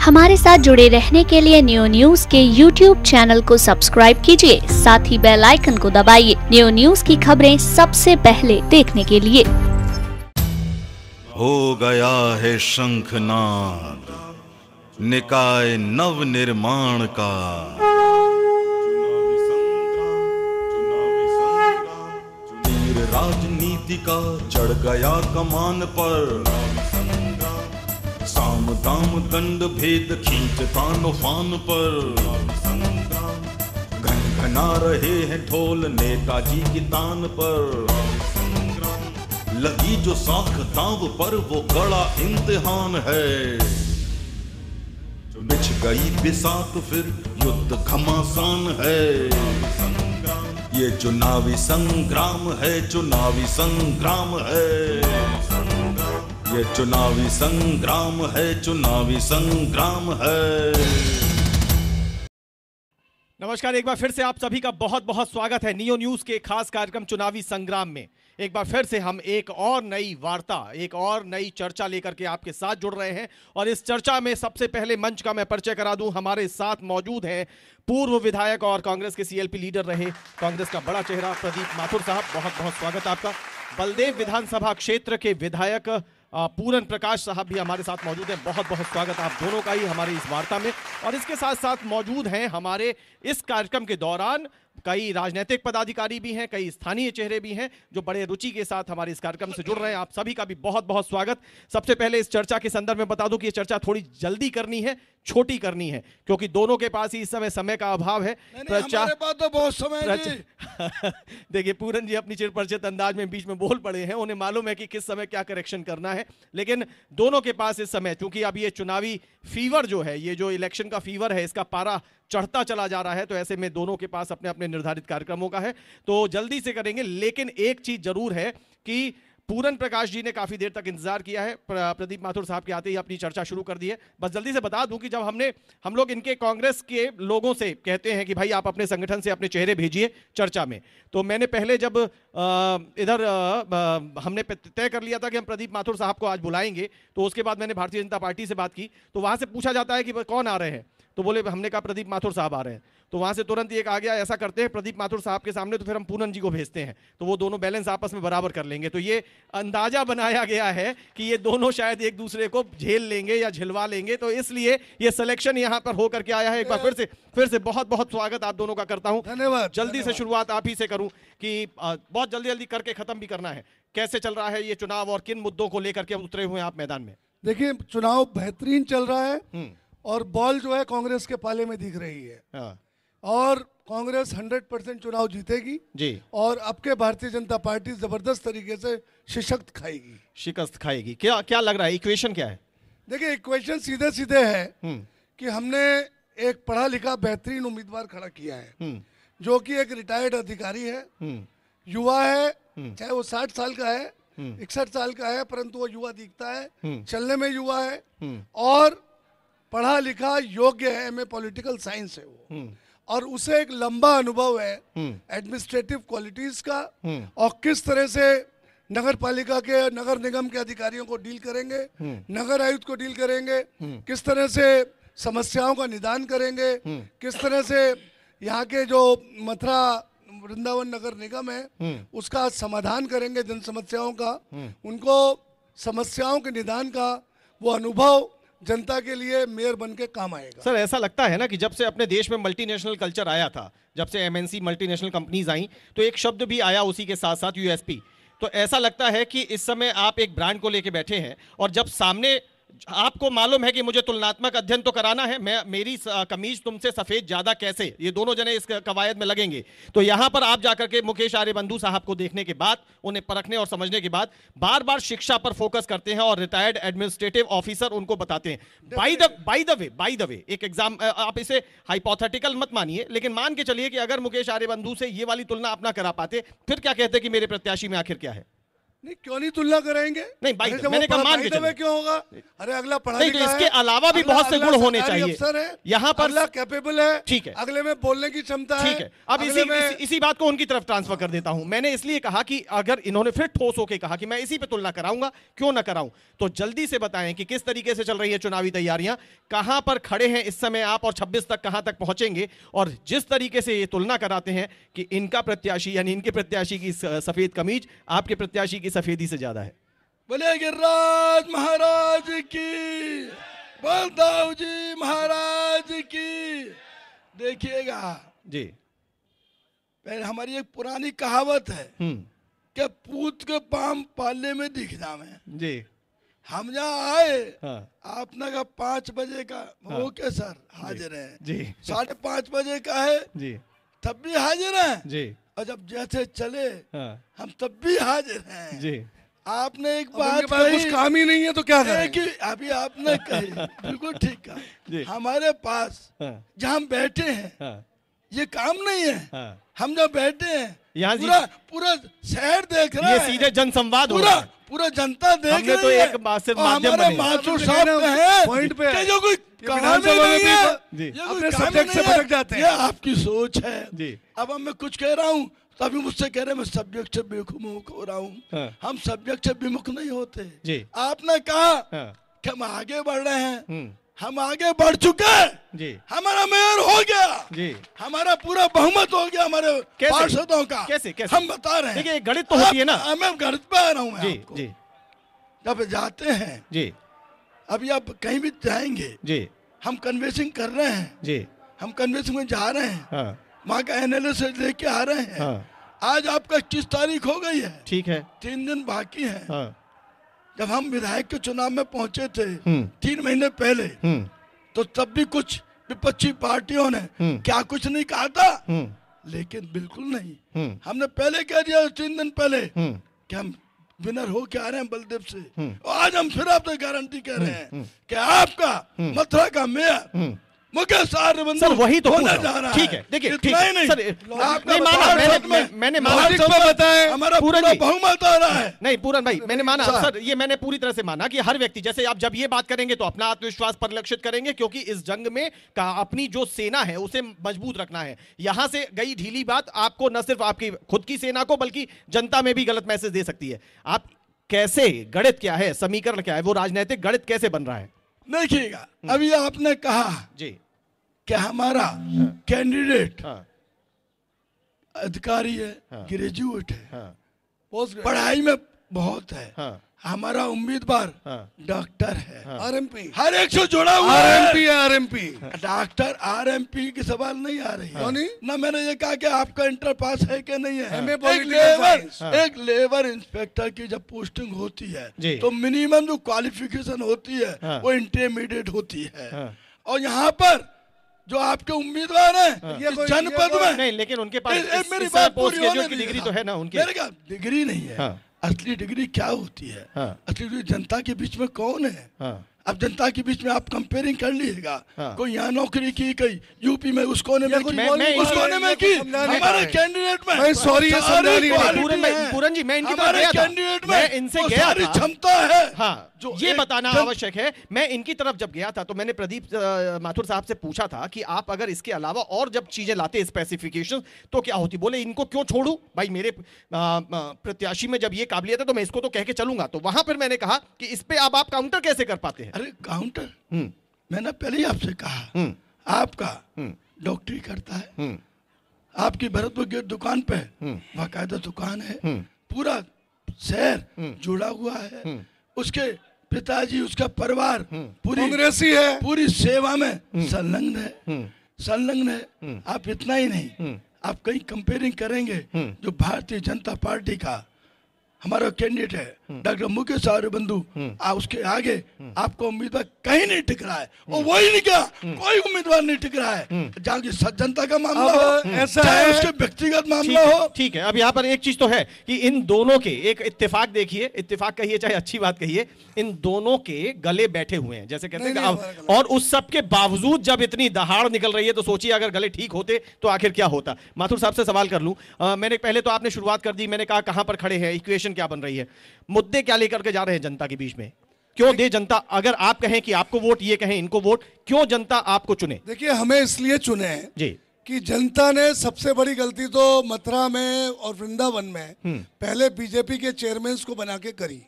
हमारे साथ जुड़े रहने के लिए न्यू न्यूज के YouTube चैनल को सब्सक्राइब कीजिए, साथ ही बेल आइकन को दबाइए न्यू न्यूज की खबरें सबसे पहले देखने के लिए। हो गया है शंखनाद, निकाय नव निर्माण का। तीर राजनीति का चढ़ गया कमान पर, साम दाम दंड भेद खींचता नौफान पर। घन घना रहे हैं ढोल नेताजी की तान पर, लगी जो साख दांव पर वो कड़ा इम्तिहान है। बिछ गई बिसात फिर युद्ध घमासान है, ये चुनावी संग्राम है, चुनावी संग्राम है। ये चुनावी संग्राम है, चुनावी संग्राम है। नमस्कार, एक बार फिर से आप सभी का बहुत बहुत स्वागत है नियो न्यूज के खास कार्यक्रम चुनावी संग्राम में। एक बार फिर से हम एक और नई वार्ता, एक और नई चर्चा लेकर के आपके साथ जुड़ रहे हैं। और इस चर्चा में सबसे पहले मंच का मैं परिचय करा दूं। हमारे साथ मौजूद हैं पूर्व विधायक और कांग्रेस के सीएलपी लीडर रहे, कांग्रेस का बड़ा चेहरा प्रदीप माथुर साहब, बहुत बहुत स्वागत आपका। बलदेव विधानसभा क्षेत्र के विधायक पूरन प्रकाश साहब भी हमारे साथ मौजूद हैं, बहुत बहुत स्वागत आप दोनों का ही हमारी इस वार्ता में। और इसके साथ साथ मौजूद हैं हमारे इस कार्यक्रम के दौरान कई राजनीतिक पदाधिकारी भी हैं, कई स्थानीय चेहरे भी हैं जो बड़े रुचि के साथ हमारे इस कार्यक्रम से जुड़ रहे हैं। आप सभी का भी बहुत बहुत स्वागत। सबसे पहले इस चर्चा के संदर्भ में बता दूं कि ये चर्चा थोड़ी जल्दी करनी है, छोटी करनी है, क्योंकि दोनों के पास ही इस समय का अभाव है। हमारे पास तो बहुत समय है। देखिए, पूरन जी अपनी चिरपरिचित अंदाज में बीच में बोल पड़े हैं, उन्हें मालूम है कि किस समय क्या करेक्शन करना है, लेकिन दोनों के पास इस समय, चूंकि अब ये चुनावी फीवर जो है, ये जो इलेक्शन का फीवर है, इसका पारा चढ़ता चला जा रहा है, तो ऐसे में दोनों के पास अपने अपने निर्धारित कार्यक्रमों का है, तो जल्दी से करेंगे। लेकिन एक चीज जरूर है कि पूरन प्रकाश जी ने काफी देर तक इंतजार किया है, प्रदीप माथुर साहब के आते ही अपनी चर्चा शुरू कर दी है। बस जल्दी से बता दूं कि जब हम लोग इनके कांग्रेस के लोगों से कहते हैं कि भाई आप अपने संगठन से अपने चेहरे भेजिए चर्चा में, तो मैंने पहले जब इधर हमने तय कर लिया था कि हम प्रदीप माथुर साहब को आज बुलाएंगे, तो उसके बाद मैंने भारतीय जनता पार्टी से बात की, तो वहां से पूछा जाता है कि कौन आ रहे हैं, तो बोले हमने कहा प्रदीप माथुर साहब आ रहे हैं, तो वहां से तुरंत एक आ गया, ऐसा करते हैं प्रदीप माथुर साहब के सामने तो फिर हम पूरन जी को भेजते हैं, तो वो दोनों बैलेंस आपस में बराबर कर लेंगे। तो ये अंदाजा बनाया गया है कि ये दोनों शायद एक दूसरे को झेल लेंगे या झिलवा लेंगे, तो इसलिए ये सिलेक्शन यहां पर होकर के आया है। एक बार फिर से बहुत बहुत स्वागत आप दोनों का करता हूं। धन्यवाद। जल्दी से शुरुआत आप ही से करूं कि बहुत जल्दी जल्दी करके खत्म भी करना है। कैसे चल रहा है ये चुनाव और किन मुद्दों को लेकर के उतरे हुए हैं आप मैदान में? देखिए, चुनाव बेहतरीन चल रहा है और बॉल जो है कांग्रेस के पाले में दिख रही है। हाँ। और कांग्रेस 100% चुनाव जीतेगी जी, और अब के भारतीय जनता पार्टी जबरदस्त तरीके से शिकस्त खाएगी। क्या क्या लग रहा है, इक्वेशन क्या है? देखिए, इक्वेशन सीधे सीधे है कि हमने एक पढ़ा लिखा बेहतरीन उम्मीदवार खड़ा किया है, जो कि एक रिटायर्ड अधिकारी है, युवा है, चाहे वो 60 साल का है, 61 साल का है, परंतु वो युवा दिखता है, चलने में युवा है और पढ़ा लिखा योग्य है, एमए पॉलिटिकल साइंस है वो, और उसे एक लंबा अनुभव है एडमिनिस्ट्रेटिव क्वालिटीज का, और किस तरह से नगर पालिका के, नगर निगम के अधिकारियों को डील करेंगे, नगर आयुक्त को डील करेंगे, किस तरह से समस्याओं का निदान करेंगे, किस तरह से यहाँ के जो मथुरा वृंदावन नगर निगम है उसका समाधान करेंगे, जन समस्याओं का, उनको समस्याओं के निदान का वो अनुभव जनता के लिए मेयर बन के काम आएगा। सर, ऐसा लगता है ना कि जब से अपने देश में मल्टीनेशनल कल्चर आया था, जब से एमएनसी मल्टीनेशनल कंपनीज आई, तो एक शब्द भी आया उसी के साथ साथ, यूएसपी। तो ऐसा लगता है कि इस समय आप एक ब्रांड को लेके बैठे हैं, और जब सामने आपको मालूम है कि मुझे तुलनात्मक अध्ययन तो कराना है, मेरी कमीज तुमसे सफेद ज्यादा कैसे, ये दोनों जने इस कवायद में लगेंगे, तो यहां पर आप जाकर के मुकेश आर्यबंधु साहब को देखने के बाद, उन्हें परखने और समझने के बाद बार बार शिक्षा पर फोकस करते हैं और रिटायर्ड एडमिनिस्ट्रेटिव ऑफिसर उनको बताते हैं। बाय द वे एक एग्जाम, आप इसे हाइपोथेटिकल मत मानिए, लेकिन मान के चलिए कि अगर मुकेश आर्यबंधु से ये वाली तुलना आप ना करा पाते, फिर क्या कहते कि मेरे प्रत्याशी में आखिर क्या है? नहीं, क्यों नहीं तुलना कराएंगे? नहीं भाई, अरे जब मैंने वो कहा मान के पढ़ाई चलो। क्यों होगा? अरे अगला पढ़ा नहीं, तो लिखा इसके है, अलावा भी बहुत से अगला गुण होने सरकारी चाहिए। अफसर है, यहाँ पर अगला कैपेबल है, ठीक है, अगले में बोलने की क्षमता है। ठीक है। अब इसी बात को उनकी तरफ ट्रांसफर कर देता हूं। मैंने इसलिए कहा कि अगर इन्होंने फिर ठोस होकर कहा कि मैं इसी पे तुलना कराऊंगा, क्यों ना कराऊं, तो जल्दी से बताएं कि किस तरीके से चल रही है चुनावी तैयारियां, कहां पर खड़े हैं इस समय आप, और 26 तक कहां तक पहुंचेंगे। और जिस तरीके से ये तुलना कराते हैं कि इनका प्रत्याशी यानी इनके प्रत्याशी की सफेद कमीज आपके प्रत्याशी की सफेदी से ज्यादा है। बोले गिरिराज महाराज की, बलदाऊ जी महाराज की। देखिएगा जी, पहले हमारी एक पुरानी कहावत है कि पूत के पाम पाले में दिख जावे। जी, हम जहाँ आए, हाँ, आपने का 5 बजे का, ओके सर हाजिर है जी, 5:30 बजे का है, जी, तब भी हाजिर है। जी, और जब जैसे चले हाँ, हम तब भी हाजिर हैं। जी। आपने एक अब बात उनके पास कुछ कही, काम ही नहीं है तो क्या करें? कि अभी आपने कही बिल्कुल ठीक जी। कहा, हमारे पास हाँ, जहाँ हम बैठे हैं हाँ, ये काम नहीं है। हाँ। हम जब बैठे हैं यहाँ जी- पूरा शहर देख रहा ये है, सीधे जनसंवाद हो रहा है। पूरा जनता देख हमने तो रही है। एक बात सिर्फ और माध्यम हमारे बने हैं। माथुर तो साहब कहना हैं पॉइंट पे है। कि जो कोई ये कहानी विधानसभा में नहीं भी है, जी। ये कोई अपने कहानी सब्जेक्ट से नहीं है, भटक जाते हैं। ये आपकी सोच है। जी। अब मैं कुछ कह रहा हूँ तभी मुझसे कह रहे हैं मैं सब्जेक्ट से बेमुख हो रहा हूँ। हाँ। हम सब्जेक्ट से विमुख नहीं होते। जी। आपने कहा हाँ, कि हम आगे बढ़ रहे हैं, हम आगे बढ़ चुके हैं। जी, हमारा मेयर हो गया, जी। हमारा पूरा बहुमत हो गया हमारे कैसे? पार्षदों का। कैसे? हम बता रहे हैं। देखिए, गणित तो होती है ना। मैं गणित पे आ रहा हूँ। मैं जी, आपको। जी, जब जाते हैं, जी, अभी आप कहीं भी जाएंगे, जी, हम कन्वेंसिंग कर रहे हैं, जी, हम कन्वेंसिंग में जा रहे हैं, हाँ, वहाँ का एनालिसिस लेके आ रहे हैं। हाँ, आज आपका 21 तारीख हो गई है, ठीक है, 3 दिन बाकी हैं। हाँ, जब हम विधायक के चुनाव में पहुंचे थे 3 महीने पहले, हम्म, तो तब भी कुछ विपक्षी पार्टियों ने क्या कुछ नहीं कहा था, लेकिन बिल्कुल नहीं। हमने पहले कह दिया 3 दिन पहले कि हम विनर हो के आ रहे हैं बलदेव से, और आज हम फिर आपसे गारंटी कह रहे हैं कि आपका मथुरा का मेयर मुकेश आर्यबंधु सर वही तो होने पूछ जा रहा रहा हूं। है। ठीक है, देखिए, ठीक इतना है ही नहीं, सर, आपका नहीं माना, मैंने माना, लॉजिक पे बताएं, हमारा पूरन पूरा जी। बहुमत आ रहा है। नहीं पूरन भाई, मैंने माना सर। सर, ये मैंने पूरी तरह से माना कि हर व्यक्ति, जैसे आप जब ये बात करेंगे तो अपना आत्मविश्वास परिलक्षित करेंगे, क्योंकि इस जंग में अपनी जो सेना है उसे मजबूत रखना है। यहां से गई ढीली बात आपको न सिर्फ आपकी खुद की सेना को बल्कि जनता में भी गलत मैसेज दे सकती है। आप कैसे, गणित क्या है, समीकरण क्या है, वो राजनीतिक गणित कैसे बन रहा है? देखिएगा, अभी आपने कहा जी, कि हमारा कैंडिडेट हाँ, अधिकारी है, हाँ। ग्रेजुएट है, हाँ, पोस्ट पढ़ाई में बहुत है। हाँ, हमारा उम्मीदवार हाँ। डॉक्टर है, आरएमपी, हर एक से जुड़ा हुआ आरएमपी है। आरएमपी डॉक्टर आरएमपी की सवाल नहीं आ रही क्यों है नहीं? ना। मैंने ये कहा कि आपका इंटर पास है कि नहीं है। MA एक Political Science। एक लेबर इंस्पेक्टर की जब पोस्टिंग होती है जी। तो मिनिमम जो क्वालिफिकेशन होती है हाँ। वो इंटरमीडिएट होती है। हाँ। और यहाँ पर जो आपके उम्मीदवार हैं ये इस कोई- जनपद ये कोई- में, नहीं, लेकिन उनके पास मेरी बात पोस्ट पूरी होने ग्रेजुएट की दीजिए। डिग्री तो है ना उनके। मेरे क्या डिग्री नहीं है। हाँ। असली डिग्री क्या होती है? हाँ। असली डिग्री जनता के बीच में कौन है? हाँ, अब जनता के बीच में आप कंपेयरिंग कर लीजिएगा। हाँ। कोई यहाँ नौकरी की, कोई यूपी में उस कोने में कुछ की, मैं उस इसी- कोने में ये की। कुछ समझा नहीं हमारे पाए। कैंडिडेट में भाई, sorry, ये सारी समझा नहीं पाए। quality पूरन भाई, है। पूरन जी, मैं इनकी तरफ हमारे गया था। कैंडिडेट मैं में इनसे वो गया सारी था। क्षमता है। हाँ, जो ये एक बताना जन- आवश्यक है। मैं इनकी तरफ जब गया था तो मैंने प्रदीप माथुर साहब से पूछा था कि आप अगर इसके अलावा और जब चीजें लाते स्पेसिफिकेशन तो क्या होती। बोले इनको क्यों छोड़ू भाई, मेरे प्रत्याशी में जब ये काबिलियत है तो मैं इसको तो कह के चलूंगा। तो वहां पर मैंने कहा कि इस पे आप काउंटर कैसे कर पाते हैं? अरे काउंटर, हम्म, मैंने पहले ही आपसे कहा, आपका डॉक्टरी करता है, आपकी भरतपुर गेट दुकान पे बाकायदा दुकान है, पूरा शहर जुड़ा हुआ है, उसके पिताजी, उसका परिवार पूरी कांग्रेसी है, पूरी सेवा में संलग्न है। आप इतना ही नहीं, आप कहीं कंपेयरिंग करेंगे जो भारतीय जनता पार्टी का हमारा कैंडिडेट है डॉक्टर मुकेश आर्यबंधु, उसके आगे आपका उम्मीदवार कहीं नहीं टिक रहा है। और वही नहीं क्या, कोई उम्मीदवार नहीं टिक रहा है। जहाँ की जनता का मामला अब हो, ऐसा चाहे है- उसके व्यक्तिगत मामला हो। ठीक है। अब यहाँ पर एक चीज तो है कि इन दोनों के एक इत्तेफाक देखिए, इत्तेफाक कहिए चाहे अच्छी बात कहिए, इन दोनों के गले बैठे हुए हैं जैसे कहते हैं। नहीं, अब और उस सब के बावजूद जब इतनी दहाड़ निकल रही है तो सोचिए अगर गले ठीक होते तो आखिर क्या होता। माथुर साहब से सवाल कर लूं। मैंने पहले तो आपने शुरुआत कर दी, मैंने कहा कहां पर खड़े हैं, इक्वेशन क्या बन रही है, मुद्दे क्या लेकर के जा रहे हैं जनता के बीच में, क्यों दे जनता, अगर आप कहें कि आपको वोट, ये कहें इनको वोट, क्यों जनता आपको चुने? देखिए, हमें इसलिए चुने हैं जी कि जनता ने सबसे बड़ी गलती तो मथुरा में और वृंदावन में पहले बीजेपी के चेयरमैन को बना के करी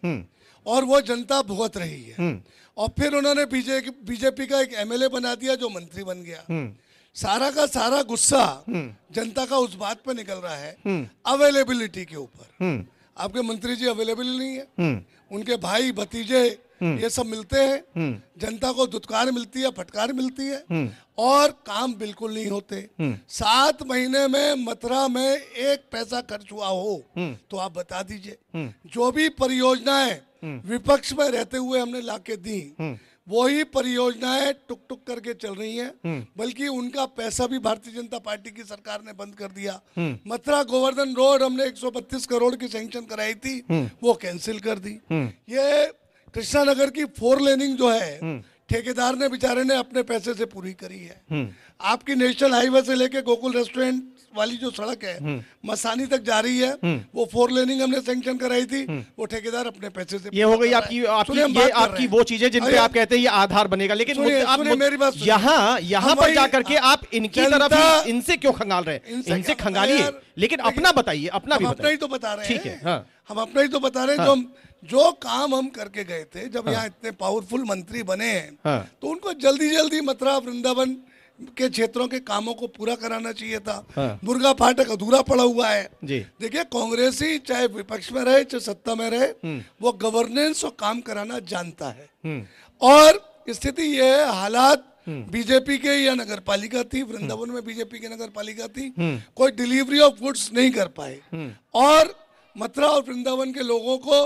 और वो जनता भुगत रही है। और फिर उन्होंने बीजेपी का एक एमएलए बना दिया जो मंत्री बन गया। सारा का सारा गुस्सा जनता का उस बात पे निकल रहा है अवेलेबिलिटी के ऊपर। आपके मंत्री जी अवेलेबल नहीं है, उनके भाई भतीजे ये सब मिलते हैं, जनता को दुत्कार मिलती है, फटकार मिलती है और काम बिल्कुल नहीं होते। 7 महीने में मथुरा में 1 पैसा खर्च हुआ हो तो आप बता दीजिए। जो भी परियोजनाएं विपक्ष में रहते हुए हमने लाके दी, वही परियोजनाएं टुक टुक करके चल रही हैं, बल्कि उनका पैसा भी भारतीय जनता पार्टी की सरकार ने बंद कर दिया। मथुरा गोवर्धन रोड हमने 132 करोड़ की सैंक्शन कराई थी, वो कैंसिल कर दी। ये कृष्णा नगर की 4 लेनिंग जो है ठेकेदार ने बेचारे ने अपने पैसे से पूरी करी है। आपकी नेशनल हाईवे से लेके गोकुल रेस्टोरेंट वाली जो सड़क है मसानी तक जा रही है, वो 4 लेनिंग हमने सैंक्शन कराई थी, वो ठेकेदार अपने पैसे से। ये हो गई आपकी वो चीजें जिन पे आप कहते हैं ये आधार बनेगा, लेकिन मेरी बात यहाँ पर जाकर के आप इनकी तरफ इनसे क्यों खंगाल रहे हैं? इनसे खंगालिए, लेकिन अपना बताइए, अपना ही तो बता रहे हैं। ठीक है, हम अपना ही तो बता रहे हैं। जो काम हम करके गए थे, जब यहाँ इतने पावरफुल मंत्री बने हैं तो उनको जल्दी जल्दी मथुरा वृंदावन के क्षेत्रों के कामों को पूरा कराना चाहिए था। मुर्गा फाटक अधूरा पड़ा हुआ है। देखिए, कांग्रेसी चाहे विपक्ष में रहे चाहे सत्ता में रहे, वो गवर्नेंस और काम कराना जानता है। और स्थिति ये है, हालात बीजेपी के या नगर पालिका थी, वृंदावन में बीजेपी की नगर पालिका थी, कोई डिलीवरी ऑफ गुड्स नहीं कर पाए। और मथुरा और वृंदावन के लोगों को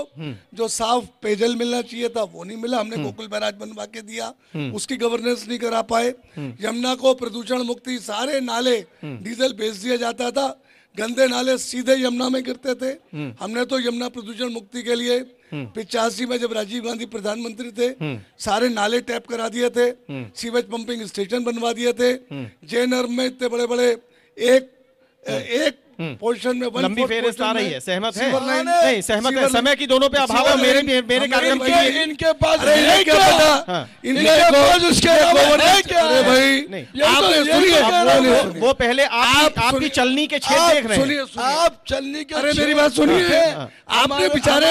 जो साफ पेयजल मिलना चाहिए था वो नहीं मिला। हमने गोकुल बैराज बनवा के दिया, उसकी गवर्नेंस नहीं करा पाए। यमुना को प्रदूषण मुक्ति, सारे नाले डीजल बेच दिया जाता था, गंदे नाले सीधे यमुना में गिरते थे। हमने तो यमुना प्रदूषण मुक्ति के लिए 85 में जब राजीव गांधी प्रधानमंत्री थे, सारे नाले टैप करा दिए थे, सीवेज पंपिंग स्टेशन बनवा दिए थे। जयनगर में इतने बड़े बड़े एक पोजीशन में लंबी फेरिस्त आ रही है। सहमत है? नहीं सहमत है, समय की दोनों पे अभाव है। मेरे कार्यक्रम की इनके पास वो पहले आपकी चलनी के क्षेत्र देख रहे हैं। आप चलनी के, अरे मेरी बात सुनिए, आपने बेचारे,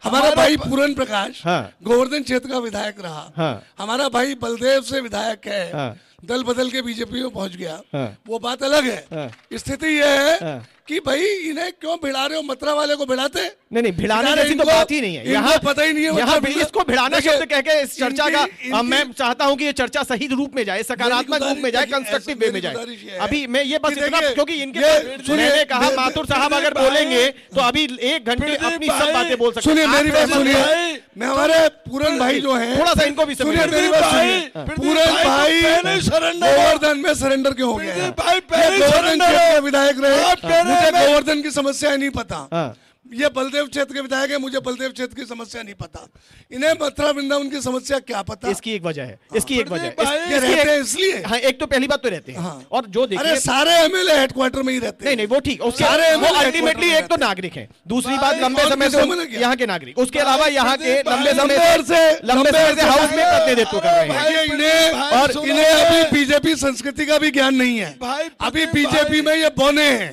हमारा भाई पूरन प्रकाश गोवर्धन क्षेत्र का विधायक रहा, हमारा भाई बलदेव से विधायक है, दल बदल के बीजेपी में पहुंच गया, वो बात अलग है। स्थिति ये है कि भाई इन्हें क्यों भिड़ा रहे हो? मथुरा वाले को भिड़ाते नहीं, भिड़ाने जैसी तो बात ही नहीं है। यहाँ पता ही नहीं है, यहाँ इसको भिड़ाना शब्द कह के इस चर्चा का मैं चाहता हूँ कि ये चर्चा सही रूप में जाए, सकारात्मक रूप में जाए, कंस्ट्रक्टिव वे में जाए। अभी मैं ये बस इतना, क्योंकि इनके मैंने कहा माथुर साहब अगर बोलेंगे तो अभी 1 घंटे अपनी सब बातें बोल सकते हैं। सुनिए मेरी बात सुनिए, मैं हमारे पूरन भाई जो है, थोड़ा सा इनको भी सुनिए मेरी बात सुनिए। पूरन भाई गोवर्धन में सरेंडर क्यों हो गया? गोवर्धन क्षेत्र के विधायक रहे, मुझे गोवर्धन की समस्या नहीं पता। ये बलदेव क्षेत्र के विधायक है, मुझे बलदेव क्षेत्र की समस्या नहीं पता। इन्हें मथुरा वृंदावन की समस्या क्या पता? इसकी एक वजह है, इसकी एक वजह ये रहते हैं इसलिए। हाँ, एक तो पहली बात तो रहते हैं, और जो देखिए, अरे सारे एमएलए हेडक्वार्टर में ही रहते हैं। नहीं वो ठीक, सारे अल्टीमेटली एक तो नागरिक है, दूसरी बात लंबे समय से यहाँ के नागरिक, उसके अलावा यहाँ के लंबे समय से हाउस में प्रतिनिधित्व कर रहे हैं। और इन्हें अभी बीजेपी संस्कृति का भी ज्ञान नहीं है। अभी बीजेपी में ये बौने हैं,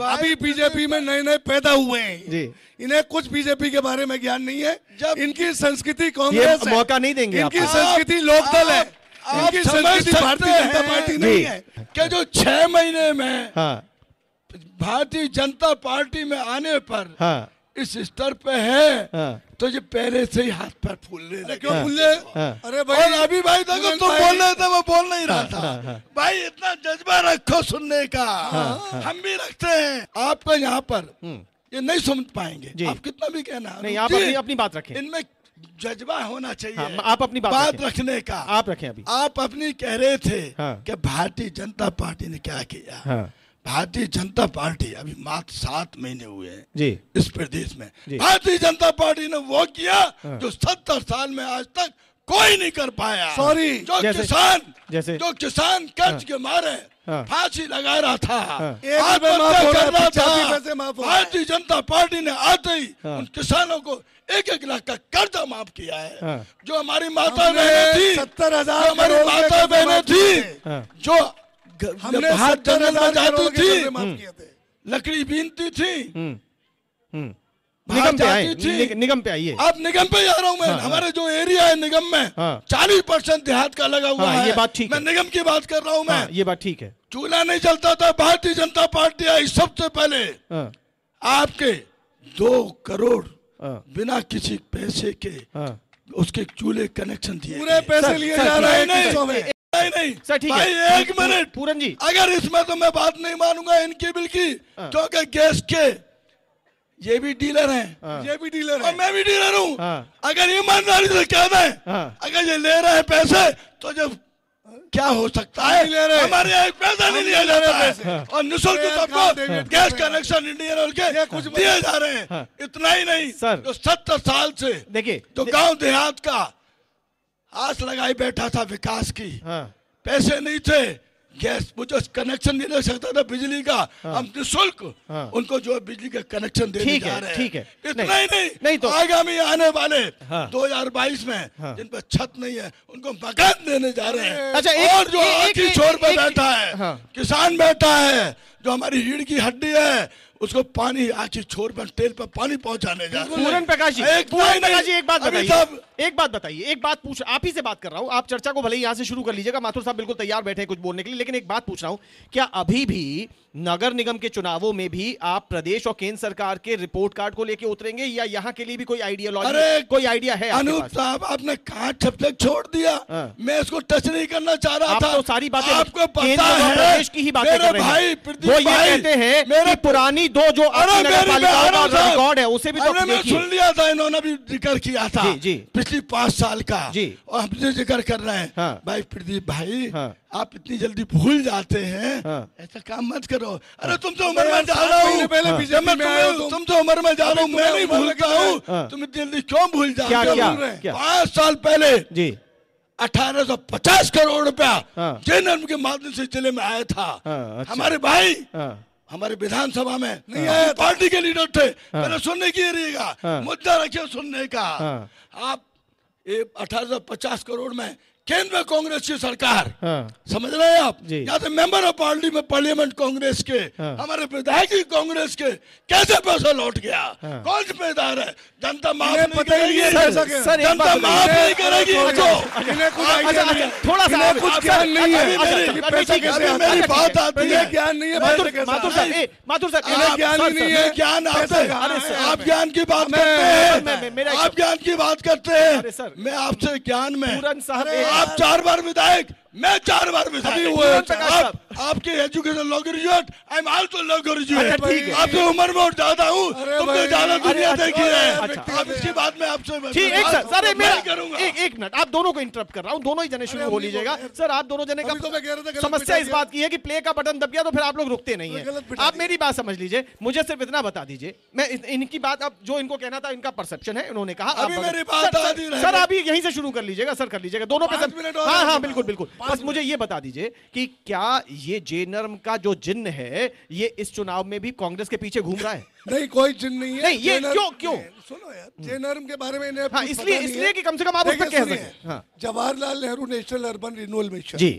अभी बीजेपी में नए पैदा हुए हैं, इन्हें कुछ बीजेपी के बारे में ज्ञान नहीं है। जब इनकी संस्कृति कांग्रेस है, मौका नहीं देंगे, इनकी संस्कृति लोकदल है, इनकी संस्कृति भारतीय जनता पार्टी नहीं है। कि जो 6 महीने में भारतीय जनता पार्टी में आने पर इस स्तर पे है, तो ये पहले से ही हाथ पैर फूलने लगे। क्यों फूले? अरे भाई, और अभी भाई देखो तुम बोल रहे थे, वो बोल नहीं रहा था। भाई इतना जज्बा रखो सुनने का, हम भी रखते हैं। आपको यहाँ पर ये नहीं समझ पाएंगे, आप कितना भी कहना नहीं, आप अपनी बात रखें। इनमें जज्बा होना चाहिए। आप अपनी बात रखने का आप रखें। अभी आप अपनी कह रहे थे कि भारतीय जनता पार्टी ने क्या किया। भारतीय जनता पार्टी अभी मात्र 7 महीने हुए हैं जी इस प्रदेश में। भारतीय जनता पार्टी ने वो किया जो 70 साल में आज तक कोई नहीं कर पाया। सॉरी, जो किसान कर्ज के मारे फांसी लगा रहा था, आत्महत्या कर रहा था, भारतीय जनता पार्टी ने आते ही उन किसानों को 1-1 लाख का कर्जा माफ किया है। जो हमारी माता बहनें थी, 70,000 हमारी माता बहनें थी, जो बाहर जंगल में जाती थी, लकड़ी बीनती थी, निगम पे आइए। अब निगम पे जा रहा हूँ मैं। हमारे जो एरिया है निगम में 40% देहात का लगा हुआ है। ये बात ठीक है। मैं निगम की बात कर रहा हूँ मैं। ये बात ठीक है। चूल्हा नहीं चलता था, भारतीय जनता पार्टी आई सबसे पहले। आपके 2 करोड़ बिना किसी पैसे के उसके चूल्हे कनेक्शन दिए, पूरे पैसे लिए जा रहे हैं। नहीं सर ठीक भाई, है। 1 मिनट पूरन जी, अगर इसमें तो मैं बात नहीं मानूंगा इनकी बिल की, क्योंकि गैस के ये भी डीलर हैं, ये भी डीलर और है, मैं भी डीलर हूँ। अगर ईमानदारी से कहते हैं अगर ये ले रहे हैं पैसे, तो जब क्या हो सकता है, हमारे यहाँ पैसा नहीं लिया जा रहा है और निःशुल्क सबको गैस कनेक्शन इंडियन ऑयल के दिए जा रहे हैं। इतना ही नहीं सर, जो 70 साल से देखिए जो गांव देहात का आस लगाई बैठा था विकास की, पैसे नहीं थे, गैस मुझे कनेक्शन नहीं दे सकता था बिजली का, हम निःशुल्क उनको जो बिजली का कनेक्शन देने जा रहे हैं। ठीक है। इतना ही नहीं तो आगामी आने वाले 2022 में जिन पर छत नहीं है उनको मकान देने जा रहे हैं। अच्छा, और जो आखिरी छोर पे बैठा है, किसान बैठा है, जो हमारी रीढ़ की हड्डी है, उसको पानी आखिर छोर पर तेल पर पानी पहुंचाने जा रहे हैं। पूरन प्रकाश जी, एक बात बताइए, एक बात पूछ, आप ही से बात कर रहा हूं। आप चर्चा को भले ही यहां से शुरू कर लीजिएगा, माथुर साहब बिल्कुल तैयार बैठे हैं कुछ बोलने के लिए, लेकिन एक बात पूछ रहा हूं, क्या अभी भी नगर निगम के चुनावों में भी आप प्रदेश और केंद्र सरकार के रिपोर्ट कार्ड को लेकर उतरेंगे, या यहाँ के लिए भी कोई आइडियोलॉजी, कोई आइडिया है? अनूप साहब, आपने कहां छपक छोड़ दिया, मैं इसको टच नहीं करना चाह रहा था। तो सारी बातें आपको पता है, प्रदेश की ही बातें कर रहे हैं। वो ये कहते हैं कि पुरानी दो जो रिकॉर्ड है उसे भी मैंने सुन लिया था, इन्होंने भी जिक्र किया था पिछली 5 साल का, और हमसे जिक्र कर रहे हैं। भाई प्रदीप भाई, आप इतनी जल्दी भूल जाते हैं, ऐसा काम मत करो। अरे तुम तो उम्र में जा रहा हूँ, तुम तो उम्र में जा रहा हूँ, मैं नहीं भूलता हूँ, तुम इतनी जल्दी क्यों भूल जाते हो? 5 साल पहले 1850 करोड़ रुपया जेएनएम के माध्यम से जिले में आया था। हमारे भाई हमारे विधानसभा में नहीं आया, पार्टी के लीडर थे, पहले सुनने की रहिएगा, मुद्दा रखिए सुनने का। आप 1850 करोड़ में केंद्र में कांग्रेस की सरकार, समझ रहे हैं आप, यहाँ से मेंबर ऑफ पार्लियामेंट कांग्रेस के, हमारे विधायक कांग्रेस के, कैसे पैसा लौट गया? कौन जिम्मेदार है? जनता माफ नहीं करेगी, जनता माफ नहीं करेगी। थोड़ा सा कुछ ज्ञान नहीं है, मेरी बात आती है, ज्ञान नहीं है, माथुर साहब ज्ञान नहीं है, ज्ञान आप ज्ञान की बात करते हैं, आप ज्ञान की बात करते हैं, मैं आपसे ज्ञान में, आप 4 बार विधायक, मैं 4 बार विधायक हुए, आपके education law graduate, I am also law graduate, आपकी उम्र में ज्यादा हूँ, तुमने ज्यादा दुनिया देखी है। अब इसकी बात मैं आपसे एक मिनट, आप दोनों को इंटरप्ट कर रहा हूँ, दोनों ही जने शुरू हो लीजिएगा। सर, आप दोनों जने का समस्या इस बात की है कि प्ले का बटन दब गया तो फिर आप लोग रुकते नहीं है। आप मेरी बात समझ लीजिए, मुझे सिर्फ इतना बता दीजिए, मैं इनकी बात, अब जो इनको कहना था इनका परसेप्शन है, उन्होंने कहा। सर, आप यहीं से शुरू कर लीजिएगा, सर कर लीजिएगा, दोनों पे। हाँ, बिल्कुल। बस मुझे ये बता दीजिए कि क्या ये जेएनएम का जो जिन्न है, ये इस चुनाव में भी कांग्रेस के पीछे घूम रहा है? नहीं, कोई जिन्न नहीं है। नहीं, ये क्यों? सुनो यार, जेएनएम के बारे में इसलिए कि कम से कम आप उस पर कह सकें। Jawaharlal Nehru national urban renewal mission जी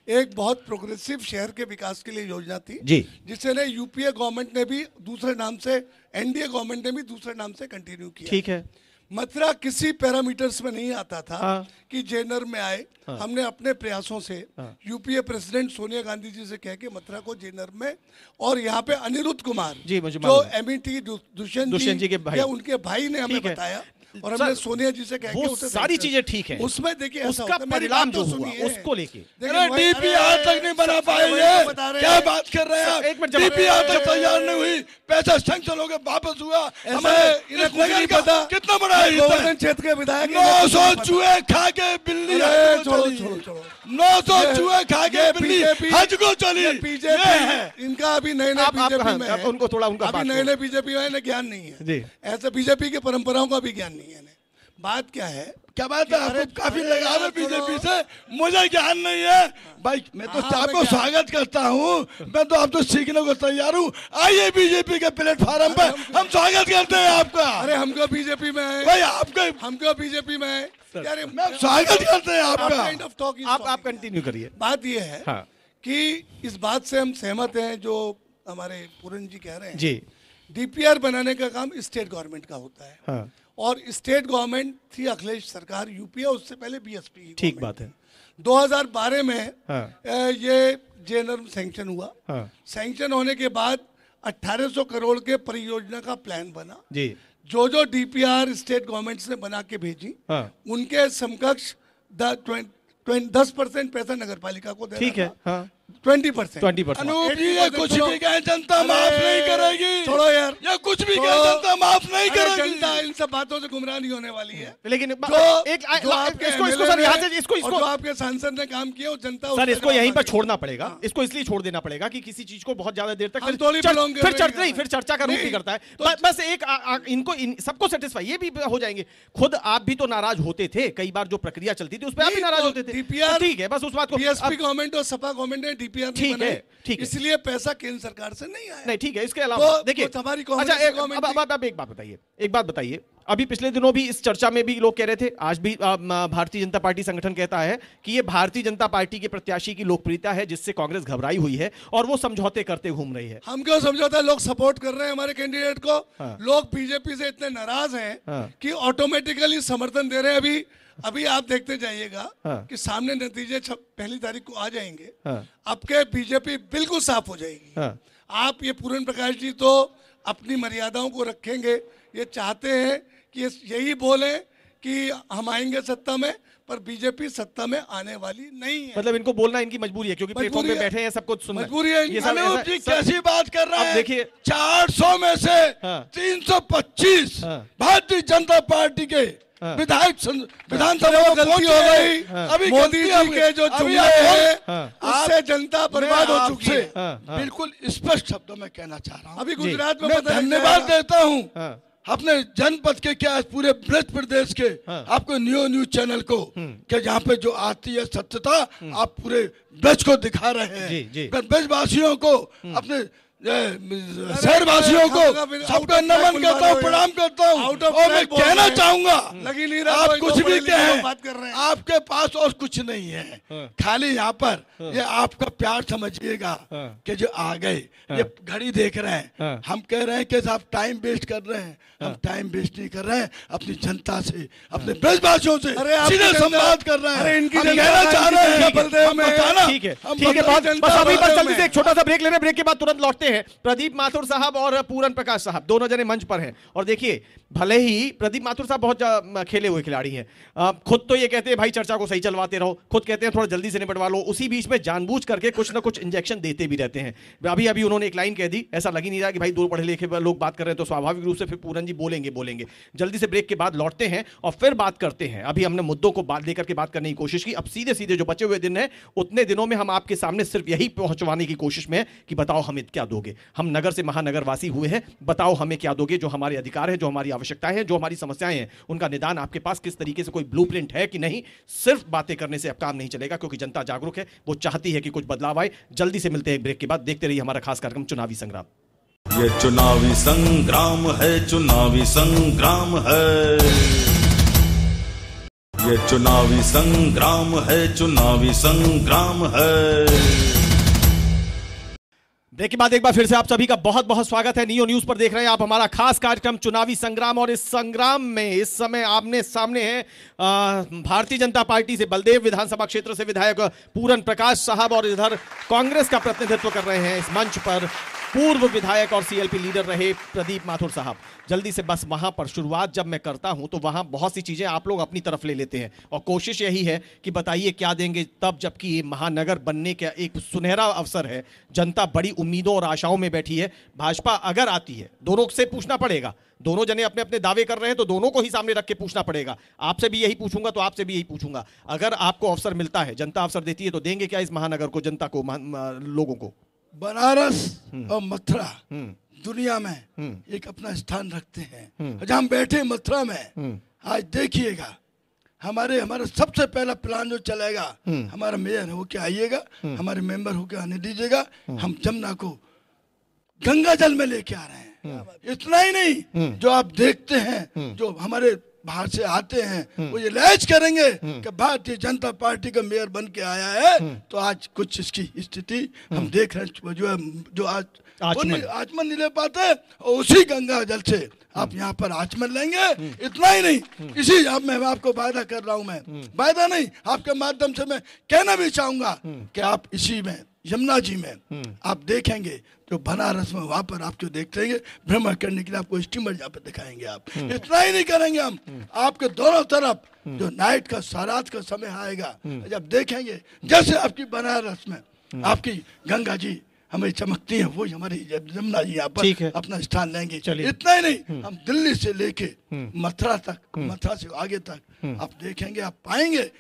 एक बहुत प्रोग्रेसिव शहर के विकास के लिए योजना थी जी, जिसे ने यूपीए गवर्नमेंट ने भी दूसरे नाम से, एनडीए गवर्नमेंट ने भी दूसरे नाम से कंटिन्यू किया। ठीक है। मथुरा किसी पैरामीटर्स में नहीं आता था कि जेएनएम में आए। हमने अपने प्रयासों से यूपीए प्रेसिडेंट सोनिया गांधी जी से कह के मथुरा को जेएनएम में, और यहाँ पे अनिरुद्ध कुमार जो एमईटी दुष्यंत जी के भाई, उनके भाई ने हमें बताया, और हमने सोनिया जी से कह के उसे सारी चीजें ठीक है। उसमें देखिए उसका परिणाम जो हुआ उसको लेके डीपी आज तक नहीं बना पाएंगे, क्या बात कर रहे हैं? एक मिनट, डीपी आज तक तैयार नहीं हुई, पैसा सैंक्शन हो गया, वापस हुआ, इन्हें कुछ नहीं पता। कितना बड़ा है गोवर्धन क्षेत्र के विधायक 900 चूहे खा के बिल्ली, 900 चूहे खा के बिल्ली हज को चली। बीजेपी इनका अभी नए बीजेपी में है, उनको थोड़ा उनका अभी नए बीजेपी में ज्ञान नहीं है, ऐसे बीजेपी की परंपराओं का भी ज्ञान नहीं है। बात क्या है? क्या बात है? आपको काफी लगाव है बीजेपी से, मुझे ज्ञान नहीं है भाई। मैं तो आपको स्वागत करता हूँ, मैं तो आप तो सीखने को तैयार हूँ। आइए बीजेपी के प्लेटफॉर्म पर, हम स्वागत करते हैं आपका। अरे हमको बीजेपी में है भाई, आपको हमको बीजेपी में है यार, स्वागत करते हैं आपका। आप कंटिन्यू करिए। बात ये है हाँ। कि इस बात से हम सहमत हैं जो हमारे पूरन जी कह रहे हैं जी। डीपीआर बनाने का काम स्टेट गवर्नमेंट का होता है। हाँ। और स्टेट गवर्नमेंट थी अखिलेश सरकार यूपीए, उससे पहले बीएसपी। ठीक बात है। 2012 में हाँ। ये जेनरम सैंक्शन हुआ। हाँ। सैंक्शन होने के बाद 1800 करोड़ के परियोजना का प्लान बना। जी। जो डीपीआर स्टेट गवर्नमेंट ने बना के भेजी, हाँ। उनके समकक्ष 10% पैसा नगर पालिका को देना। ठीक है। हाँ। 20%। अनूप जी, ये कुछ भी कहे जनता माफ नहीं करेगी। छोड़ो यार, ये कुछ भी कहे जनता माफ नहीं करेगी। जनता इन सब बातों से गुमराह नहीं होने वाली है। लेकिन जो आपके सर यहाँ से इसको जो आपके सांसद ने काम किया वो जनता सर इसको यहीं पर छोड़ना पड़ेगा। इसको इसलिए छोड़ देना पड़ेगा कि किसी चीज को बहुत ज्यादा देर तक फिर चर्चा का रूप भी करता है। बस एक इनको सबको सेटिस्फाई ये भी हो जाएंगे। खुद आप भी तो नाराज होते थे, कई बार जो प्रक्रिया चलती थी उस पर आप भी नाराज होते थे। ठीक है, बस उस बात को बीएसपी गवर्नमेट और सपा गवर्नमेंट ने डीपीआर ठीक है, ठीक है, इसलिए पैसा केंद्र सरकार से नहीं आया। नहीं ठीक है। इसके अलावा देखिए, अच्छा एक बात बताइए, अभी पिछले दिनों भी इस चर्चा में भी लोग कह रहे थे, आज भी भारतीय जनता पार्टी संगठन कहता है कि ये भारतीय जनता पार्टी के प्रत्याशी की लोकप्रियता है जिससे कांग्रेस घबराई हुई है और वो समझौते करते घूम रही है। हम क्यों समझौता? लोग सपोर्ट कर रहे हैं हमारे कैंडिडेट को। हाँ। लोग बीजेपी से इतने नाराज हैं हाँ। कि ऑटोमेटिकली समर्थन दे रहे हैं। अभी आप देखते जाइएगा हाँ। कि सामने नतीजे 1 तारीख को आ जाएंगे। हाँ। आपके बीजेपी बिल्कुल साफ हो जाएगी। हाँ। आप ये पूरन प्रकाश जी तो अपनी मर्यादाओं को रखेंगे, ये चाहते हैं कि यही बोले कि हम आएंगे सत्ता में, पर बीजेपी सत्ता में आने वाली नहीं है। मतलब इनको बोलना इनकी मजबूरी है क्योंकि प्लेटफॉर्म पे बैठे हैं, सब कुछ सुनना मजबूरी है। ये जी कैसी बात कर रहे हैं? देखिए 400 में से 325 भारतीय जनता पार्टी के विधायक विधानसभा में गलती हो गई। अभी मोदी जी के जो जुमले हैं उससे जनता बर्बाद हो चुकी है। बिल्कुल स्पष्ट शब्दों में कहना चाह रहा हूँ। अभी गुजरात में धन्यवाद देता हूँ अपने जनपद के, क्या पूरे ब्रज प्रदेश के आपको न्यूज चैनल को, कि जहाँ पे जो आती है सत्यता आप पूरे ब्रज को दिखा रहे हैं। ब्रजवासियों को, अपने शहरवासियों को सबका नमन करता हूँ, प्रणाम करता हूँ। और मैं कहना चाहूंगा, आप कुछ भी कहें, आपके पास और कुछ नहीं है, खाली यहाँ पर ये आपका प्यार समझिएगा कि जो आ गए, ये घड़ी देख रहे हैं। हम कह रहे हैं कि आप टाइम वेस्ट कर रहे हैं, हम टाइम वेस्ट नहीं कर रहे हैं। अपनी जनता से, अपने ब्रजवासियों से सीधे संवाद कर रहे हैं। हम कहना चाह रहे हैं, ठीक है, जल्दी से एक छोटा सा ब्रेक ले रहे हैं, ब्रेक के बाद तुरंत लौटते हैं। प्रदीप माथुर साहब और पूरन प्रकाश साहब दोनों जने मंच पर हैं। और देखिए, भले ही प्रदीप माथुर साहब बहुत खेले हुए खिलाड़ी हैं, खुद तो ये कहते हैं भाई चर्चा को सही चलवाते रहो, खुद कहते हैं थोड़ा जल्दी से निपटवा लो, उसी बीच में जानबूझ करके कुछ ना कुछ इंजेक्शन देते भी रहते हैं। अभी उन्होंने एक लाइन कह दी, ऐसा लग ही नहीं रहा कि भाई दो पढ़े लिखे लोग बात कर रहे हैं, तो स्वाभाविक रूप से फिर पूरन जी बोलेंगे। जल्दी से ब्रेक के बाद लौटते हैं और फिर बात करते हैं। अभी हमने मुद्दों को लेकर के बात करने की कोशिश की, अब सीधे जो बचे हुए दिन है उतने दिनों में हम आपके सामने सिर्फ यही पहुंचवाने की कोशिश में है कि बताओ हमें क्या दोगे। हम नगर से महानगरवासी हुए हैं, बताओ हमें क्या दोगे, जो हमारे अधिकार है, जो हमारी आवश्यकताएं हैं, जो हमारी समस्याएं हैं, उनका निदान आपके पास किस तरीके से, कोई ब्लूप्रिंट है कि नहीं। सिर्फ बातें करने से अब काम नहीं चलेगा क्योंकि जनता जागरूक है, वो चाहती है कि कुछ बदलाव आए। जल्दी से मिलते हैं ब्रेक के बाद, देखते रहिए हमारा खास कार्यक्रम चुनावी संग्राम। ये चुनावी संग्राम है, चुनावी संग्राम है, ये चुनावी संग्राम है, चुनावी संग्राम है। ब्रेक के बाद एक बार फिर से आप सभी का बहुत बहुत स्वागत है। नियो न्यूज पर देख रहे हैं आप हमारा खास कार्यक्रम चुनावी संग्राम। और इस संग्राम में इस समय आमने सामने हैं भारतीय जनता पार्टी से बलदेव विधानसभा क्षेत्र से विधायक पूरन प्रकाश साहब, और इधर कांग्रेस का प्रतिनिधित्व कर रहे हैं इस मंच पर पूर्व विधायक और सीएलपी लीडर रहे प्रदीप माथुर साहब। जल्दी से बस वहां पर शुरुआत जब मैं करता हूं तो वहां बहुत सी चीजें आप लोग अपनी तरफ ले लेते हैं और कोशिश यही है कि बताइए क्या देंगे तब, जबकि ये महानगर बनने का एक सुनहरा अवसर है। जनता बड़ी उम्मीदों और आशाओं में बैठी है। भाजपा अगर आती है, दोनों से पूछना पड़ेगा, दोनों जने अपने अपने दावे कर रहे हैं तो दोनों को ही सामने रख के पूछना पड़ेगा। आपसे भी यही पूछूंगा तो आपसे भी यही पूछूंगा, अगर आपको अवसर मिलता है, जनता अवसर देती है, तो देंगे क्या इस महानगर को, जनता को, लोगों को? बनारस और मथुरा दुनिया में एक अपना स्थान रखते हैं। जब हम बैठे मथुरा में, आज देखिएगा हमारा सबसे पहला प्लान जो चलेगा, हमारा मेयर होके आइएगा, हमारे मेंबर होके आने दीजिएगा, हम जमुना को गंगा जल में लेके आ रहे हैं। इतना ही नहीं, जो आप देखते हैं जो हमारे बाहर से आते हैं वो ये लैच करेंगे कि भारतीय जनता पार्टी का मेयर बन के आया है, तो आज कुछ इसकी स्थिति हम देख रहे हैं जो आज आचमन नहीं ले पाते, और उसी गंगा जल से आप यहाँ पर आचमन लेंगे। इतना ही नहीं, इसी अब मैं आपको वायदा कर रहा हूँ, मैं वायदा नहीं आपके माध्यम से मैं कहना भी चाहूंगा कि आप इसी में यमुना जी में आप देखेंगे जो बनारस में वहां पर आप जो देखते हैं भ्रमण करने के लिए आपको स्टीमर यहाँ पर दिखाएंगे। आप इतना ही नहीं करेंगे, हम आपके दोनों तरफ जो नाइट का सारात का समय आएगा, जब देखेंगे जैसे आपकी बनारस में आपकी गंगा जी हमें चमकती है, वो हमारी यमुना जी यहाँ पर अपना स्थान लेंगे। इतना ही नहीं, हम दिल्ली से लेके मथुरा तक, मथुरा से आगे तक आप देखेंगे, आप पाएंगे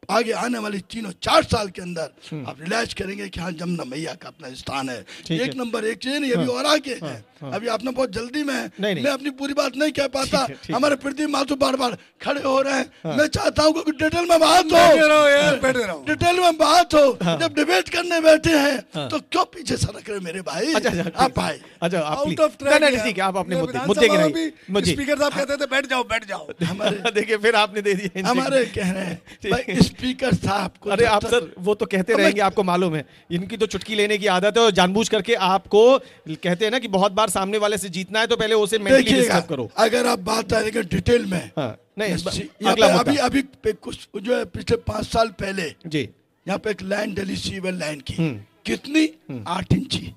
आगे आने वाली 3-4 साल के अंदर आप रियलाइज करेंगे कि हाँ जमुना मैया का अपना स्थान है। एक नंबर एक चीज नहीं, अभी और आगे है, अभी आपने बहुत जल्दी में मैं अपनी पूरी बात नहीं कह पाता। हमारे प्रदीप माथुर बार बार खड़े हो रहे हैं, मैं चाहता हूँ कि डिटेल में बात हो, डिटेल में बात हो। जब डिबेट करने बैठे हैं तो क्यों पीछे सरक रहे मेरे भाई? आप भाई आउट ऑफ ट्रैक, आप अपने मुद्दे की स्पीकर साहब कहते थे बैठ जाओ। हमारे देखिए फिर आपने दे दिया, हमारे कह रहे हैं स्पीकर साहब को। अरे आप सर वो तो कहते रहेंगे, आपको मालूम है इनकी तो चुटकी लेने की आदत है, और जानबूझ करके आपको कहते हैं ना कि बहुत बार सामने वाले से जीतना है तो पहले उसे मेंटली डिस्टर्ब करो। अगर आप बात आएगी डिटेल में, नहीं अभी कुछ जो है पिछले 5 साल पहले जी यहाँ पे एक लाइन डली सीवर लाइन की, कितनी 8 इंची।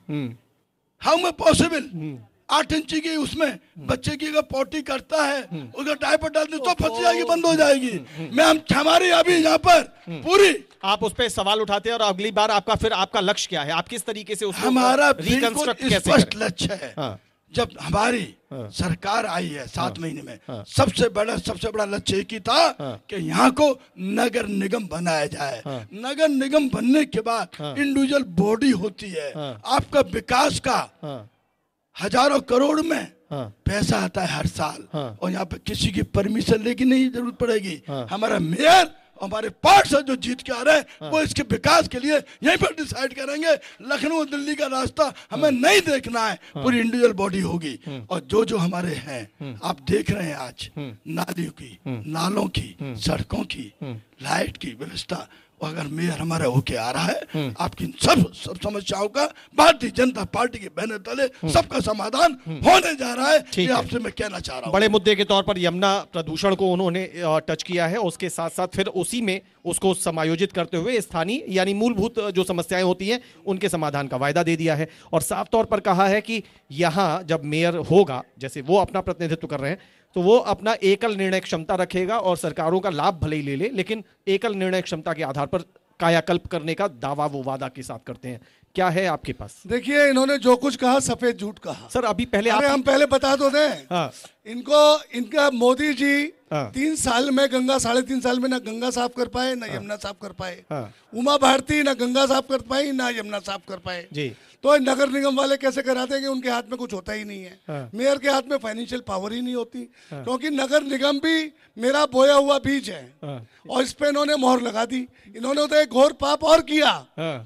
हाउ में पॉसिबल 8 इंची की, उसमें बच्चे की अगर पोटी करता है उसका डायपर डाल दे तो फंस जाएगी, बंद हो जाएगी। मैं हमारी अभी यहाँ पर पूरी आप उस पर सवाल उठाते हैं, और अगली बार आपका फिर आपका लक्ष्य क्या है, आप किस तरीके से उसको हमारा रिकंस्ट्रक्ट कैसे स्पष्ट लक्ष्य है। जब हमारी सरकार आई है 7 महीने में, सबसे बड़ा लक्ष्य एक ही था कि यहाँ को नगर निगम बनाया जाए। नगर निगम बनने के बाद इंडिविजुअल बॉडी होती है, आपका विकास का हजारों करोड़ में पैसा आता है हर साल, और यहाँ पे किसी की परमिशन लेगी नहीं जरूरत पड़ेगी। हमारा मेयर हमारे पार्ट से जो जीत के आ रहे हैं वो इसके विकास के लिए यहीं पर डिसाइड करेंगे। लखनऊ दिल्ली का रास्ता हमें नहीं देखना है, पूरी इंडिविजुअल बॉडी होगी। और जो हमारे हैं आप देख रहे हैं आज नालियों की, नालों की, सड़कों की, लाइट की व्यवस्था, अगर मेयर हमारा होके आ रहा है, आपकी सब समस्याओं का भारतीय जनता पार्टी के बैनर तले सबका समाधान होने जा रहा है। ये आपसे मैं कहना चाह रहा हूँ। बड़े मुद्दे के तौर पर यमुना प्रदूषण को उन्होंने टच किया है, उसके साथ साथ फिर उसी में उसको समायोजित करते हुए स्थानीय यानी मूलभूत जो समस्याएं होती हैं उनके समाधान का वायदा दे दिया है, और साफ तौर पर कहा है कि यहाँ जब मेयर होगा, जैसे वो अपना प्रतिनिधित्व कर रहे हैं, तो वो अपना एकल निर्णय क्षमता रखेगा और सरकारों का लाभ भले ही ले, लेकिन एकल निर्णय क्षमता के आधार पर कायाकल्प करने का दावा वो वादा के साथ करते हैं। क्या है आपके पास? देखिए इन्होंने जो कुछ कहा सफेद झूठ कहा। सर अभी पहले हम पहले बता दो दें इनका मोदी जी 3 साल में गंगा 3.5 साल में ना गंगा साफ कर पाए, ना यमुना साफ कर पाए। उमा भारती ना गंगा साफ कर पाई, ना यमुना साफ कर पाए जी। तो नगर निगम वाले कैसे कराते हैं कि उनके हाथ में कुछ होता ही नहीं है। मेयर के हाथ में फाइनेंशियल पावर ही नहीं होती, क्योंकि नगर निगम भी मेरा बोया हुआ बीज है, और इस पे इन्होंने मोहर लगा दी। इन्होंने तो एक घोर पाप और किया,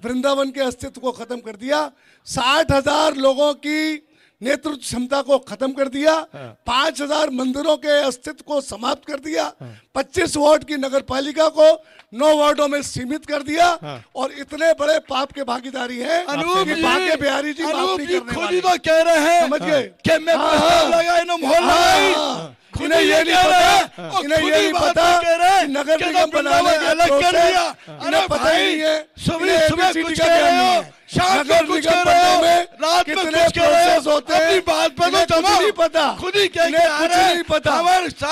वृंदावन के अस्तित्व को खत्म कर दिया, 60,000 लोगों की नेतृत्व क्षमता को खत्म कर दिया, 5,000 मंदिरों के अस्तित्व को समाप्त कर दिया, 25 वार्ड की नगर पालिका को 9 वार्डों में सीमित कर दिया, और इतने बड़े पाप के भागीदारी हैं कि भाग्य बिहारी जी माफ नहीं करने वाले। खुद ही तो कह रहे हैं, समझ गए कि मैं इन्हें ये नहीं पता कि नगर निगम बनाने का प्रोसेस इन्हें पता ही नहीं है। सुबह कुछ कह रहे हो, शाम को कुछ कह रहे हो, रात में कुछ कह रहे हो, अपनी बात पर कुछ नहीं पता, खुद ही क्या नहीं पता, हमारे कुछ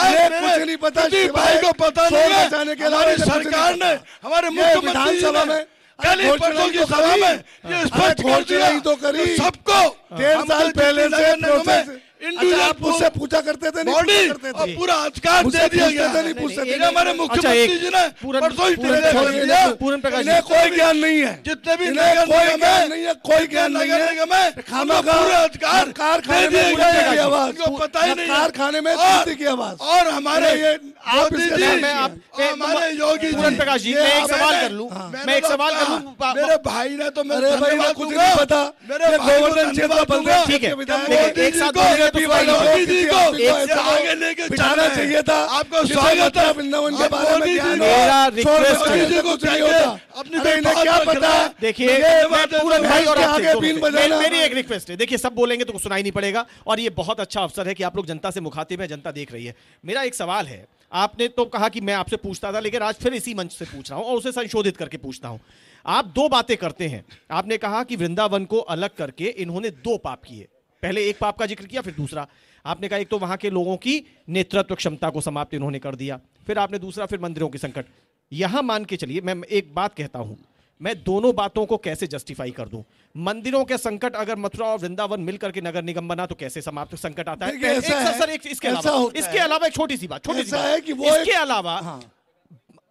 नहीं पता, भाई को पता नहीं है। हमारी सरकार ने हमारे विधानसभा में कल परसों की सभा में ये स्पष्ट कर दिया तो करी सबको 1.5 साल पहले से इंडिविजुअल आप मुझसे पूछा करते थे, नहीं बॉडी पूछा करते और थे? पूरा अधिकार मुझसे दे दिया पूछते गया थे, है। नहीं पूछते थे। ये हमारे मुख्यमंत्री जी ने परसों ही टेलीग्राम छोड़िए, कर दिया। पूरन प्रकाश जी, इन्हें कोई ज्ञान नहीं है, जितने भी इन्हें नगर कोई निगम ज्ञान है, नहीं है, कोई ज्ञान नहीं नगर है। निगम है, खामखा पूरा अधिकार सरकार खाने दे दिया में गया कुत्ते की है। आवाज, इनको पता ही नहीं है। कारखाने में और- कुत्ते की आवाज। और हमारे ये आप मोदी इसके जी, साथ मैं आप और हमारे योगी पूरन जी, प्रकाश जी, ये मैं एक आप- सवाल मैंने- कर लूं, मैंने मैं एक तो सवाल कर कहा, लूं। मेरे भाई ने तो मैं अरे भाई, धन्यवाद मैं कुछ दूंगा। नहीं पता। मेरे ये भाई को गोवर्धन क्षेत्र धन्यवाद बलदेव दूंगा। ठीक है, विधायक देखिए, मोदी एक जी साथ को, बोलेंगे तो बीजेपी सुनाई वालों नहीं को, मोदी जी किसी को आदमी को एक ऐसा आगे लेके बिठाना चलना है। चाहिए था। आपको जिसे स्वागत है। मथुरा वृंदावन के आप बारे में मोदी ज्ञान जी हो। मेरा शोर रिक्वेस्ट मचाने है। से कुछ नहीं होता। अपनी अरे इन्हें बात क्या रखना पता है। है? देखिए, ये मैं पूरन भाई और के आपसे आगे दोनों बीन से- बजाना। मेरी एक रिक्वेस्ट है, देखिए सब बोलेंगे तो सुनाई नहीं पड़ेगा, और ये बहुत अच्छा अवसर है कि आप लोग जनता से मुखातिब है, जनता देख रही है। मेरा एक सवाल है, आपने तो कहा कि मैं आपसे पूछता था, लेकिन आज फिर इसी मंच से पूछ रहा हूं और उसे संशोधित करके पूछता हूं। आप दो बातें करते हैं, आपने कहा कि वृंदावन को अलग करके इन्होंने दो पाप किए, पहले एक पाप का जिक्र किया, फिर दूसरा आपने कहा एक तो वहां के लोगों की नेतृत्व क्षमता को समाप्त इन्होंने कर दिया, फिर आपने दूसरा फिर मंदिरों के संकट। यहां मान के चलिए, मैं एक बात कहता हूं, मैं दोनों बातों को कैसे जस्टिफाई कर दूं? मंदिरों के संकट अगर मथुरा और वृंदावन मिलकर के नगर निगम बना तो कैसे समाप्त संकट आता है? देखिए, ऐसा है, सर, इसके ऐसा अलावा होता इसके है। अलावा एक छोटी सी बात, छोटी सी ऐसा बात है कि वो इसके एक- अलावा हाँ।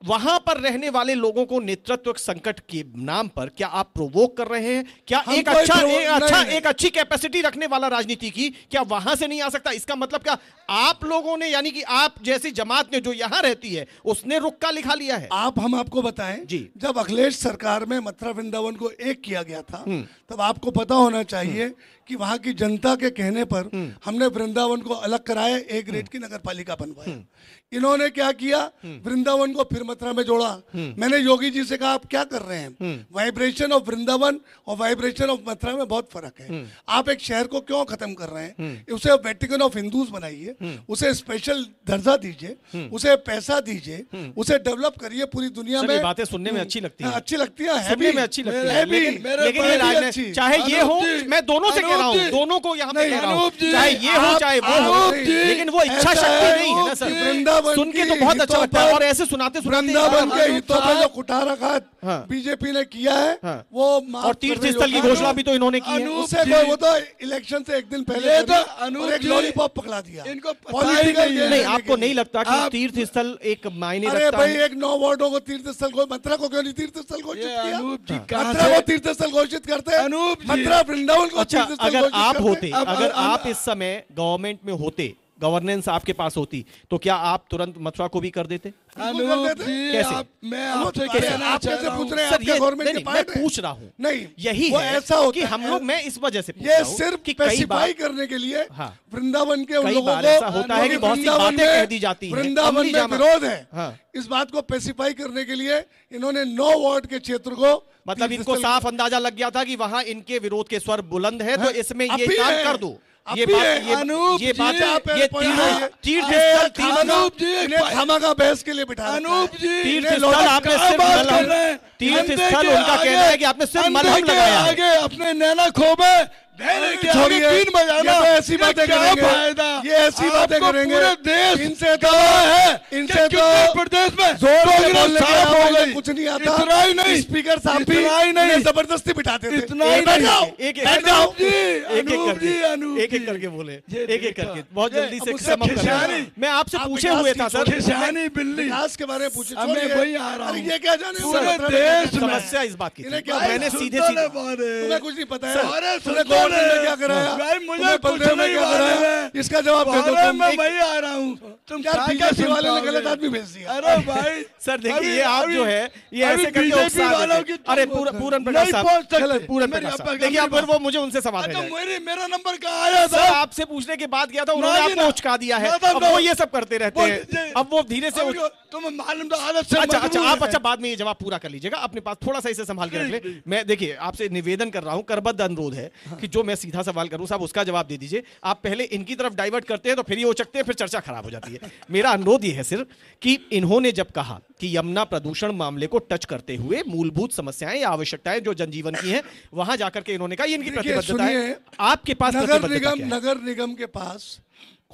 वहां पर रहने वाले लोगों को नेतृत्व संकट के नाम पर क्या आप प्रोवोक कर रहे हैं? क्या हम एक कोई अच्छा provoke- एक अच्छा नहीं, नहीं। एक अच्छी कैपेसिटी रखने वाला राजनीति की क्या वहां से नहीं आ सकता? इसका मतलब क्या आप लोगों ने, यानी कि आप जैसी जमात ने जो यहां रहती है, उसने रुक्का लिखा लिया है? हम आपको बताएं, जी। जब अखिलेश सरकार में मथुरा वृंदावन को एक किया गया था, तब आपको पता होना चाहिए कि वहां की जनता के कहने पर हमने वृंदावन को अलग कराया, एक ग्रेड की नगर पालिका बनवाया। इन्होंने क्या किया, वृंदावन को फिर मथुरा में जोड़ा। मैंने योगी जी से कहा आप क्या कर रहे हैं? वाइब्रेशन ऑफ वृंदावन और वाइब्रेशन ऑफ मथुरा में बहुत फर्क है। आप एक शहर को क्यों खत्म कर रहे हैं? उसे वेटिकन ऑफ हिंदूज बनाइए, उसे स्पेशल दर्जा दीजिए, उसे पैसा दीजिए, उसे डेवलप करिए पूरी दुनिया सर, में। ये बातें सुनने में अच्छी लगती हैं। अच्छी लगती है, सुनने में अच्छी लगती है, है भी। लेकिन ये बड़ी राजनीति, अच्छी। चाहे ये हो, अनूप जी, मैं दोनों से कह रहा हूं, अनूप जी, दोनों को यहां पे नहीं, कह रहा हूं, अनूप जी, चाहे ये हो आप- चाहे वो हो, अनूप जी, लेकिन वो इच्छा ऐसा शक्ति है, नहीं है ना सर। वृंदावन सुन के तो की बहुत अच्छा हितों लगता है, पर- और ऐसे सुनाते सुनाते वृंदावन के अनूप हितों पे साहब- जो कुठाराघात हाँ। बीजेपी ने किया है, हाँ। वो माफ और कर तीर्थ दे स्थल की योगी घोषणा भी तो इन्होंने की है। अनूप उससे जी, वो तो इलेक्शन से एक दिन पहले ये करी तो अनूप और एक जी, लॉलीपॉप पकड़ा दिया। इनको पता ही Political नहीं है। gain नहीं, लेने आपको के नहीं लिए। लगता कि आप- तीर्थ स्थल एक मायने अरे रखता भाई, है? एक 9 वार्डों को तीर्थ स्थल को, मथुरा को क्यों नहीं तीर्थ स्थल घोषित ये किया? अनूप जी कहाँ मथुरा से- को तीर्थ स्थल घोषित करते हैं, अनूप जी। मथुरा वृंदावन को अच्छा, तीर्थ स्थल अगर घोषित आप करते हैं। होते, अगर आप इस समय गवर्नमेंट में होते, गवर्नेंस आपके पास होती, तो क्या आप तुरंत मथुरा को भी कर देते? अनूप जी, कैसे? मैं अनूप, आपसे अरे, कहना आप चाह कैसे रहा पूछ हूँ। रहे हैं? सर, आपके ये गवर्नमेंट नहीं, के नहीं, मैं पार्ट है। पूछ रहा हूँ, नहीं, यही वो है ऐसा होता कि हम है। लोग, मैं इस वजह से पूछ ये रहा हूँ सिर्फ कि कई बार स्पेसिफाई करने के लिए हाँ। वृंदावन के उन कई लोगों बार को, ऐसा होता है कि बहुत सी वृंदावन बातें में- कह दी जाती हैं, वृंदावन अमली में जामा। विरोध है। हाँ। इस बात को स्पेसिफाई करने के लिए इन्होंने 9 वार्ड के क्षेत्र को, मतलब तीर्थ इनको स्थल- साफ अंदाजा लग गया था कि वहां इनके विरोध के स्वर बुलंद है, तो इसमें अब ये भी काम है। कर दो। अब ये भी बात, है। अनूप ये जी, बात, आप ये पॉइंट तीर्थ है। तीर्थ ये स्थल, तीर्थ अनूप जी, इन्हें खामखा बहस के लिए बिठा रखा है। अनूप जी, तीर्थ इन्हें स्थल लोग आपने क्या सिर्फ बात मलहम- कर रहे हैं? तीर्थ अंधे स्थल के उनका कहना है कि आपने सिर्फ अंधे मलहम के लगाया है। आगे अपने नैना खोबे भेड़े के आगे छोड़िए, बीन बजाना, ये तो ऐसी बातें क्या करेंगे, फायदा? ये ऐसी बातें आपको करेंगे। पूरे देश इनसे तो- गवाह है इनसे कि तो उत्तर प्रदेश में जोर से कांग्रेस बोलने के साफ हो अलावा गई। कुछ नहीं आता। इतना ही नहीं, स्पीकर साहब भी इतना ही नहीं, इन्हें जबरदस्ती बिठाते थे। इतना ही बैठ नहीं। जाओ, एक- बैठ जाओ। अनूप जी, एक अनूप करके, जी, अनूप एक जी। करके बोले, ये एक देखा। करके, बहुत ये जल्दी से अब उससे सम अप कर रहे हैं। खिसियानी। मैं आपसे आप पूछे विकास हुए की था सर, खिसियानी बिल्ली विकास के बारे में पूछे, अब मैं छोड़िए। वही आ रहा अरे हूँ। ये क्या जाने पूरे मथुरा में देश क्या में- समस्या इस बात की इन्हें थी। क्या मैंने भाई, सीधे सुनता सीधे है बारे। तुम्हें कुछ नहीं पता है। अरे तुमने सुनता गवर्नमेंट है। में क्या कराया? भाई, मुझे तुम्हें कुछ बंदे में नहीं क्या मालूम कराया? है। इसका जवाब दे दो अरे तुम। मैं वही आ रहा हूँ, तुम यार, क्या बीजेपी सुन वाले ने पाओगे? गलत आदमी भेज दिया। अरे भाई सर देखिए, अभी- ये आप अभी- जो है ये अभी ऐसे करके बीजेपी उकसा वालों देते की हैं। अरे तुम पूरन प्रकाश नहीं साहब, पहुंच सकते। चलो, पूरन मेरी प्रकाश आपका साहब, देखिए अब गंभीर फिर वो मुझे उनसे सवाल अच्छा, है। मेरा नंबर कहाँ आया सर था? आपसे पूछने के बाद गया था, उन्होंने ना जी, आपको ना। उचका दिया है। ना, ना, अब ना। वो ये सब करते रहते हैं, ये- अब वो धीरे से तुम्हें मालूम तो आदत से अच्छा मजबूर आप है। अच्छा बाद में ये जवाब पूरा कर लीजिएगा, अपने पास थोड़ा सा इसे संभाल के रख ले। मैं देखिए आपसे निवेदन कर रहा हूं, करबद्ध अनुरोध है कि जो मैं सीधा सवाल करूं साहब उसका जवाब दे दीजिए। आप पहले इनकी तरफ डाइवर्ट करते हैं तो फिर ये उचकते हैं, फिर चर्चा खराब हो जाती है। मेरा अनुरोध ये है सिर्फ कि इन्होंने जब कहा कि यमुना प्रदूषण मामले को टच करते हुए मूलभूत समस्याएं या आवश्यकताएं जो जनजीवन की हैं वहां जाकर के इन्होंने कहा ये इनकी देखिए, प्रतिबद्धता है। सुनिए, आपके पास प्रतिबद्धता क्या है? नगर निगम के पास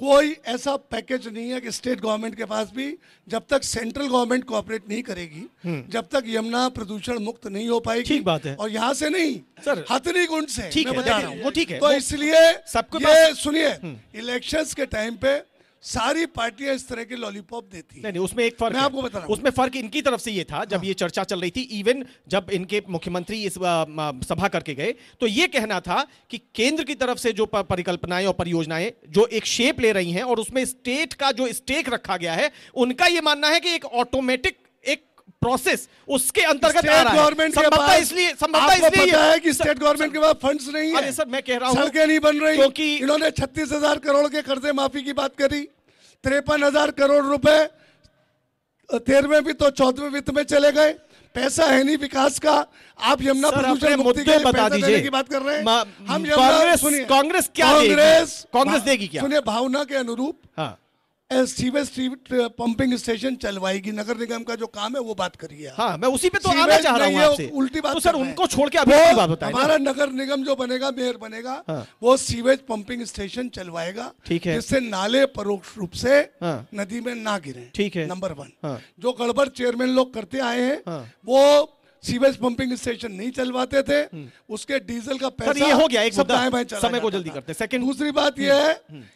कोई ऐसा पैकेज नहीं है कि स्टेट गवर्नमेंट के पास भी, जब तक सेंट्रल गवर्नमेंट कोऑपरेट नहीं करेगी, जब तक यमुना प्रदूषण मुक्त नहीं हो पाएगी। ठीक बात है और यहाँ से नहीं सर, हथनी कुंड से ठीक मैं है, बता रहा हूँ। वो ठीक है, तो इसलिए सबके ये सुनिए, इलेक्शंस के टाइम पे सारी पार्टियां इस तरह के लॉलीपॉप देती हैं। नहीं, उसमें एक फर्क मैं है। आपको बता रहा हूं। उसमें फर्क इनकी तरफ से ये था, जब ये चर्चा चल रही थी, इवन जब इनके मुख्यमंत्री इस सभा करके गए, तो ये कहना था कि केंद्र की तरफ से जो परिकल्पनाएं और परियोजनाएं जो एक शेप ले रही हैं और उसमें स्टेट का जो स्टेक रखा गया है, उनका ये मानना है कि एक ऑटोमेटिक एक प्रोसेस उसके अंतर्गत आ रहा है। संभवतः इसलिए पता है कि स्टेट गवर्नमेंट के पास फंड्स नहीं है। अरे सर, मैं कह रहा हूं सड़कें नहीं बन रही, क्योंकि इन्होंने 36,000 करोड़ के कर्जे माफी की बात करी, 53,000 करोड़ रुपए 13वें वित्त और 14वें वित्त में चले गए। पैसा है नहीं विकास का। आप यमुना प्रदूषण मुक्ति के लिए पैसा देने की बात कर रहे हैं। हम कांग्रेस क्या कांग्रेस देगी क्या? सुनिए, भावना के अनुरूप हाँ, सीवेज पंपिंग स्टेशन चलवाएगी। नगर निगम का जो काम है वो बात करिए। हाँ, मैं उसी पे तो आना चाह रहा हूँ आपसे। उल्टी बात तो सर उनको छोड़ के अभी की बात बताएं। हमारा नगर निगम जो बनेगा, मेयर बनेगा, वो सीवेज पंपिंग स्टेशन चलवाएगा, ठीक है, जिससे नाले परोक्ष रूप से नदी में ना गिरे। ठीक है, नंबर 1। जो गड़बड़ चेयरमैन लोग करते आए हैं, वो सीवेज पंपिंग स्टेशन नहीं चलवाते थे, उसके डीजल का पैसा ये हो गया एक मुद्दा, समय को जल्दी करते। सेकंड, दूसरी बात यह है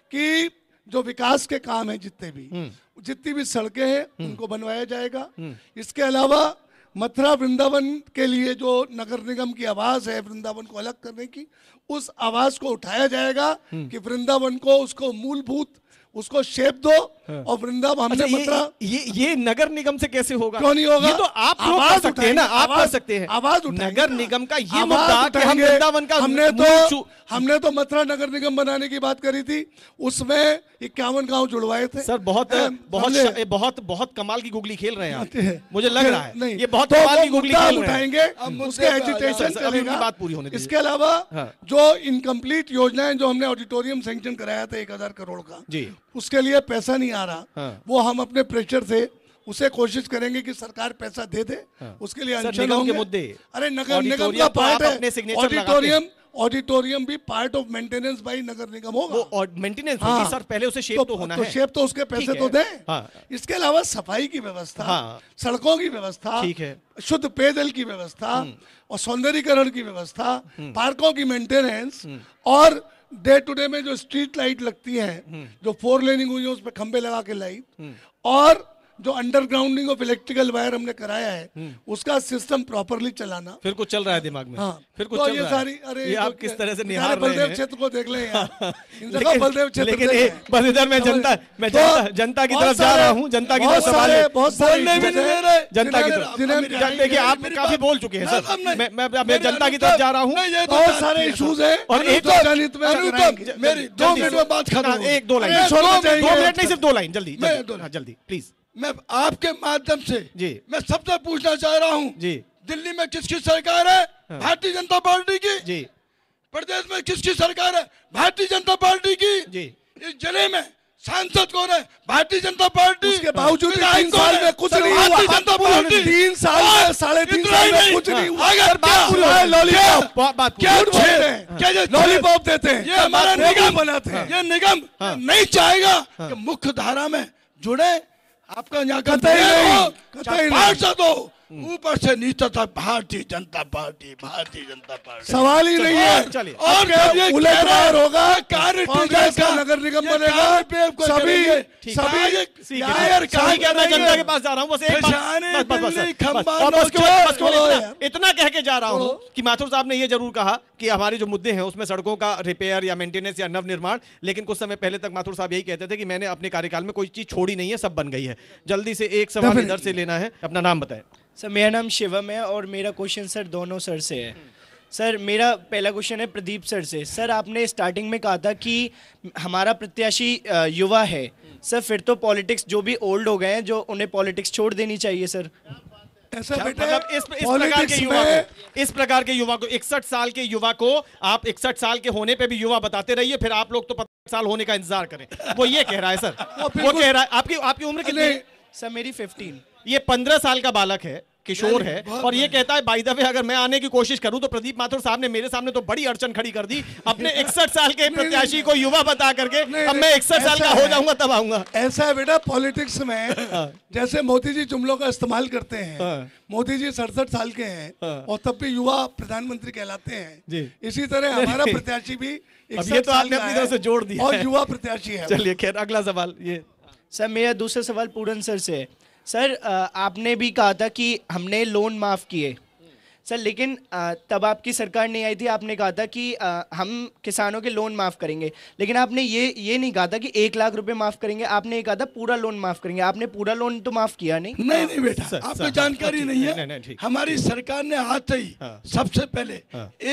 कि जो विकास के काम है, जितनी भी सड़कें हैं उनको बनवाया जाएगा। इसके अलावा मथुरा वृंदावन के लिए जो नगर निगम की आवाज है वृंदावन को अलग करने की, उस आवाज को उठाया जाएगा कि वृंदावन को उसको मूलभूत उसको शेप दो। और वृंदावन हमने मथुरा ये नगर निगम से कैसे होगा? क्यों नहीं होगा? ये तो आप कर सकते हैं ना, आप कर सकते हैं आवाज नगर निगम का ये मुद्दा कि हम वृंदावन का हमने तो मथुरा नगर निगम बनाने की बात करी थी, उसमें 51 गांव जुड़वाए थे। सर बहुत कमाल की गुगली खेल रहे हैं आप, मुझे लग रहा है ये बहुत कमाल की गुगली खेल रहे हैं। उसके एजिटेशन चलेगा। बात पूरी होने दीजिए। इसके अलावा जो इनकम्प्लीट योजनाएं जो हमने ऑडिटोरियम सैंक्शन कराया था 1000 करोड़ का जी, उसके लिए पैसा नहीं आ रहा। वो हम अपने प्रेशर से उसे कोशिश करेंगे कि सरकार पैसा दे दे। उसके लिए अनशन होंगे। मुद्दे, अरे नगर निगम का पार्ट है, ऑडिटोरियम भी पार्ट ऑफ मेंटेनेंस बाई नगर निगम होगा। वो मेंटेनेंस होगी सर, पहले उसे शेप तो होना है। शेप तो उसके पैसे तो दें। इसके अलावा सफाई की व्यवस्था, सड़कों की व्यवस्था, ठीक है, शुद्ध पेयजल की व्यवस्था और सौंदर्यीकरण की व्यवस्था, पार्कों की मेंटेनेंस, और डे टू डे में जो स्ट्रीट लाइट लगती हैं, जो 4 लेनिंग हुई है उस पर खंबे लगा के लाइट, और जो अंडरग्राउंडिंग ऑफ इलेक्ट्रिकल वायर हमने कराया है उसका सिस्टम प्रॉपरली चलाना। फिर कुछ चल रहा है दिमाग में। फिर कुछ तो चल ये रहा सारी, है। अरे ये आप किस तरह से निहार रहे हैं। बलदेव क्षेत्र को देख लें यार। बलदेव क्षेत्र बस इधर मैं जनता की तरफ जा रहा हूँ, जनता की तरफ सवाल है, बहुत सारे जनता की तरफ। देखिए आप काफी बोल चुके हैं सर, मैं जनता की तरफ जा रहा हूँ। बहुत सारे इशूज हैं और एक मेरी 2 मिनट में बात खत्म। 1-2 लाइन, 2 मिनट नहीं, सिर्फ 2 लाइन, जल्दी जल्दी प्लीज। मैं आपके माध्यम से जी मैं सबसे पूछना चाह रहा हूँ जी, दिल्ली में किसकी सरकार है? भारतीय जनता पार्टी की। जी। प्रदेश में किसकी सरकार है? भारतीय जनता पार्टी की। जी। इस जिले में सांसद कौन है? भारतीय जनता पार्टी। उसके बावजूद 3 साल में कुछ नहीं हुआ। भारतीय जनता पार्टी 3 साल में 3.5 साल में कुछ नहीं हुआ। लॉलीपॉप देते हैं, ये हमारा निगम बनाते हैं। ये निगम नहीं चाहेगा कि मुख्य धारा में जुड़े। आपका यहाँ पार्षद हो ऊपर से नीचे तक भारतीय जनता पार्टी, भारतीय जनता पार्टी, सवाल ही नहीं है। और उलटवार होगा, कांग्रेस का नगर निगम बनेगा, सभी मैं जनता के पास जा रहा हूँ, बस इतना कह के जा रहा हूँ कि माथुर साहब ने ये जरूर कहा कि हमारे जो मुद्दे हैं उसमें सड़कों का रिपेयर या मेंटेनेंस या नवनिर्माण, लेकिन कुछ समय पहले तक माथुर साहब यही कहते थे कि मैंने अपने कार्यकाल में कोई चीज छोड़ी नहीं है, सब बन गई है। जल्दी से एक सवाल इधर से लेना है। अपना नाम बताएं। सर मेरा नाम शिवम है और मेरा क्वेश्चन सर दोनों सर से है। सर मेरा पहला क्वेश्चन है प्रदीप सर से। सर आपने स्टार्टिंग में कहा था कि हमारा प्रत्याशी युवा है। सर फिर तो पॉलिटिक्स जो भी ओल्ड हो गए हैं, जो उन्हें पॉलिटिक्स छोड़ देनी चाहिए सर। ऐसा मतलब इस प्रकार के युवा को 61 साल के युवा को आप 61 साल के होने पे भी युवा बताते रहिए, फिर आप लोग तो 50 साल होने का इंतजार करें। वो ये कह रहा है सर, वो कह रहा है। आपकी उम्र कितनी है? सर मेरी 15। ये 15 साल का बालक है किशोर है और ये कहता है बाय द वे अगर मैं आने की कोशिश करूं तो प्रदीप माथुर साहब ने मेरे सामने तो बड़ी अड़चन खड़ी कर दी, अपने 61 साल के प्रत्याशी को युवा बता करके। अब मैं 61 साल का हो जाऊंगा तब आऊंगा। ऐसा है बेटा, पॉलिटिक्स में जैसे मोदी जी जुमलों का इस्तेमाल करते हैं, मोदी जी 67 साल के हैं और तब भी युवा प्रधानमंत्री कहलाते हैं, इसी तरह हमारा प्रत्याशी भी 61 तो आपने अपनी तरफ से जोड़ दिया और युवा प्रत्याशी है। चलिए खैर, अगला सवाल ये सर, मेरा दूसरा सवाल पूरन सर से है। सर, आपने भी कहा था कि हमने लोन माफ़ किए सर, लेकिन तब आपकी सरकार नहीं आई थी, आपने कहा था कि हम किसानों के लोन माफ़ करेंगे, लेकिन आपने ये नहीं कहा था कि 1 लाख रुपए माफ़ करेंगे, आपने ये कहा था पूरा लोन माफ़ करेंगे। आपने पूरा लोन तो माफ़ किया नहीं? नहीं बेटा, आपको जानकारी नहीं है। हमारी सरकार ने आते ही सबसे पहले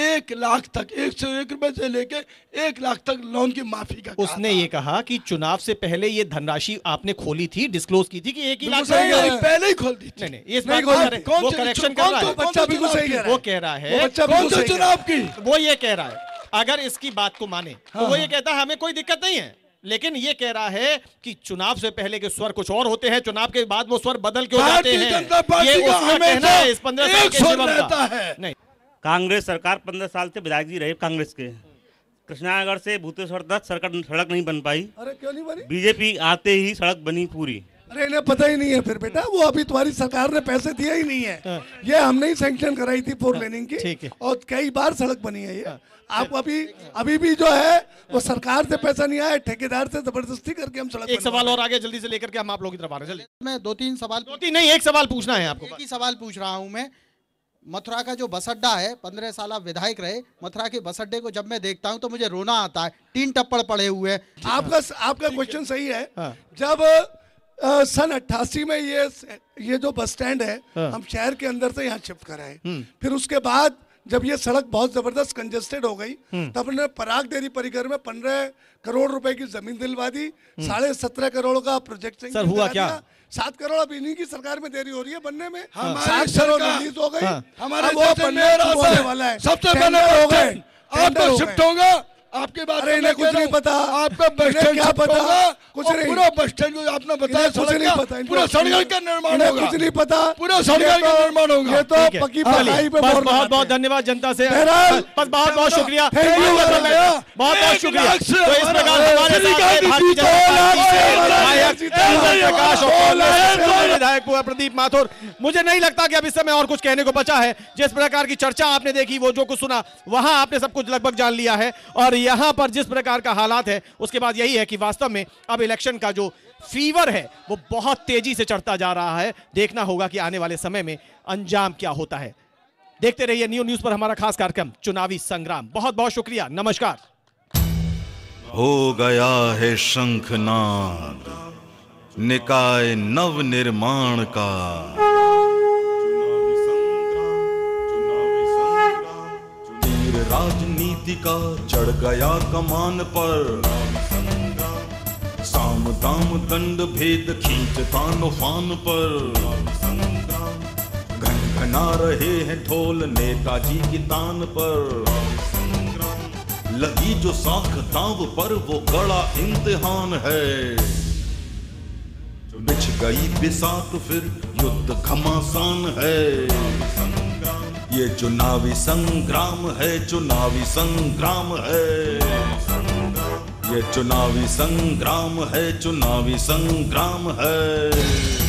1 लाख तक, 101 रुपए से लेके 1 लाख तक लोन की माफी का उसने ये कहा कि चुनाव से पहले ये धनराशि आपने खोली थी, डिस्क्लोज की थी कि 1 लाख पहले ही खोल दी थी। नहीं, इस बात वो करेक्शन कर रहा है। वो कह रहा है कौन से चुनाव की, वो ये कह रहा है अगर इसकी बात को माने तो वो ये कहता है हमें कोई दिक्कत नहीं है, लेकिन ये कह रहा है कि चुनाव से पहले के स्वर कुछ और होते हैं, चुनाव के बाद वो स्वर बदल क्यों जाते हैं, ये उसका कहना है। इस 15 साल के जीवन का नहीं। कांग्रेस सरकार 15 साल से विधायक जी रहे कांग्रेस के, कृष्णानगर से भूतेश्वर तक सड़क नहीं बन पाई। अरे क्यों नहीं बनी? बीजेपी आते ही सड़क बनी पूरी। अरे इन्हें पता ही नहीं है फिर बेटा, वो अभी तुम्हारी सरकार ने पैसे दिया ही नहीं है। ये हमने ही सैंक्शन कराई थी 4 लेनिंग की और कई बार सड़क बनी है। ये आप अभी भी जो है वो सरकार से पैसा नहीं आया, ठेकेदार से जबरदस्ती करके हम सड़क। एक सवाल और आगे जल्दी से लेकर के हम आप लोगों की तरफ आ रहे हैं। मैं 2-3 सवाल, 2-3 नहीं, एक सवाल पूछना है आपको। एक ही सवाल पूछ रहा हूँ मैं। मथुरा का जो बस अड्डा है, 15 साल आप विधायक रहे, मथुरा के बस अड्डे को जब मैं देखता हूँ तो मुझे रोना आता है, 3 टप्पड़ पड़े हुए हैं। आपका क्वेश्चन सही है। जब सन 88 में ये जो बस स्टैंड है हम शहर के अंदर से यहाँ शिफ्ट कराए, फिर उसके बाद जब ये सड़क बहुत जबरदस्त कंजेस्टेड हो गई तब हमने पराग डेयरी परिकर में 15 करोड़ रुपए की जमीन दिलवा दी, 17.5 करोड़ का प्रोजेक्ट सर हुआ क्या? 7 करोड़ अब इन्हीं की सरकार में देरी हो रही है बनने में। 7 करोड़ रिलीज हो गई, हमारे वो बनने वाला है। सबसे पहले हो गए, आप तो शिफ्ट होगा आपके बारे में। इन्हें कुछ नहीं पता, आपका बस स्टैंड क्या पता, कुछ नहीं। पूरा बस स्टैंड को आपने बताया, कुछ नहीं पता, पूरा सड़क का निर्माण होगा। कुछ नहीं पता, पूरा सड़क का निर्माण होगा। ये तो पक्की पकाई पे। बहुत बहुत धन्यवाद जनता से, बस बहुत बहुत शुक्रिया, बहुत बहुत शुक्रिया। तो इस प्रकार हमारे भारतीय विधायक प्रदीप माथुर, मुझे नहीं लगता कि अब इस समय और कुछ कहने को बचा है। जिस प्रकार की चर्चा आपने देखी, वो जो कुछ सुना, वहां आपने सब कुछ लगभग जान लिया है। और यहां पर जिस प्रकार का हालात है उसके बाद यही है कि वास्तव में अब इलेक्शन का जो फीवर है वो बहुत तेजी से चढ़ता जा रहा है। देखना होगा कि आने वाले समय में अंजाम क्या होता है। देखते रहिए न्यूज़ पर हमारा खास कार्यक्रम चुनावी संग्राम। बहुत बहुत शुक्रिया, नमस्कार। हो गया है शंखनाद निकाय नव निर्माण का, राजनीति का चढ़ गया कमान पर, साम दाम दंड भेद खींच तानो फान पर, घन घना रहे हैं ढोल नेताजी की तान पर, लगी जो साख ताव पर वो बड़ा इम्तिहान है, बिछ गई बिसात फिर युद्ध घमासान है, ये चुनावी संग्राम है, चुनावी संग्राम है, ये चुनावी संग्राम है, चुनावी संग्राम है।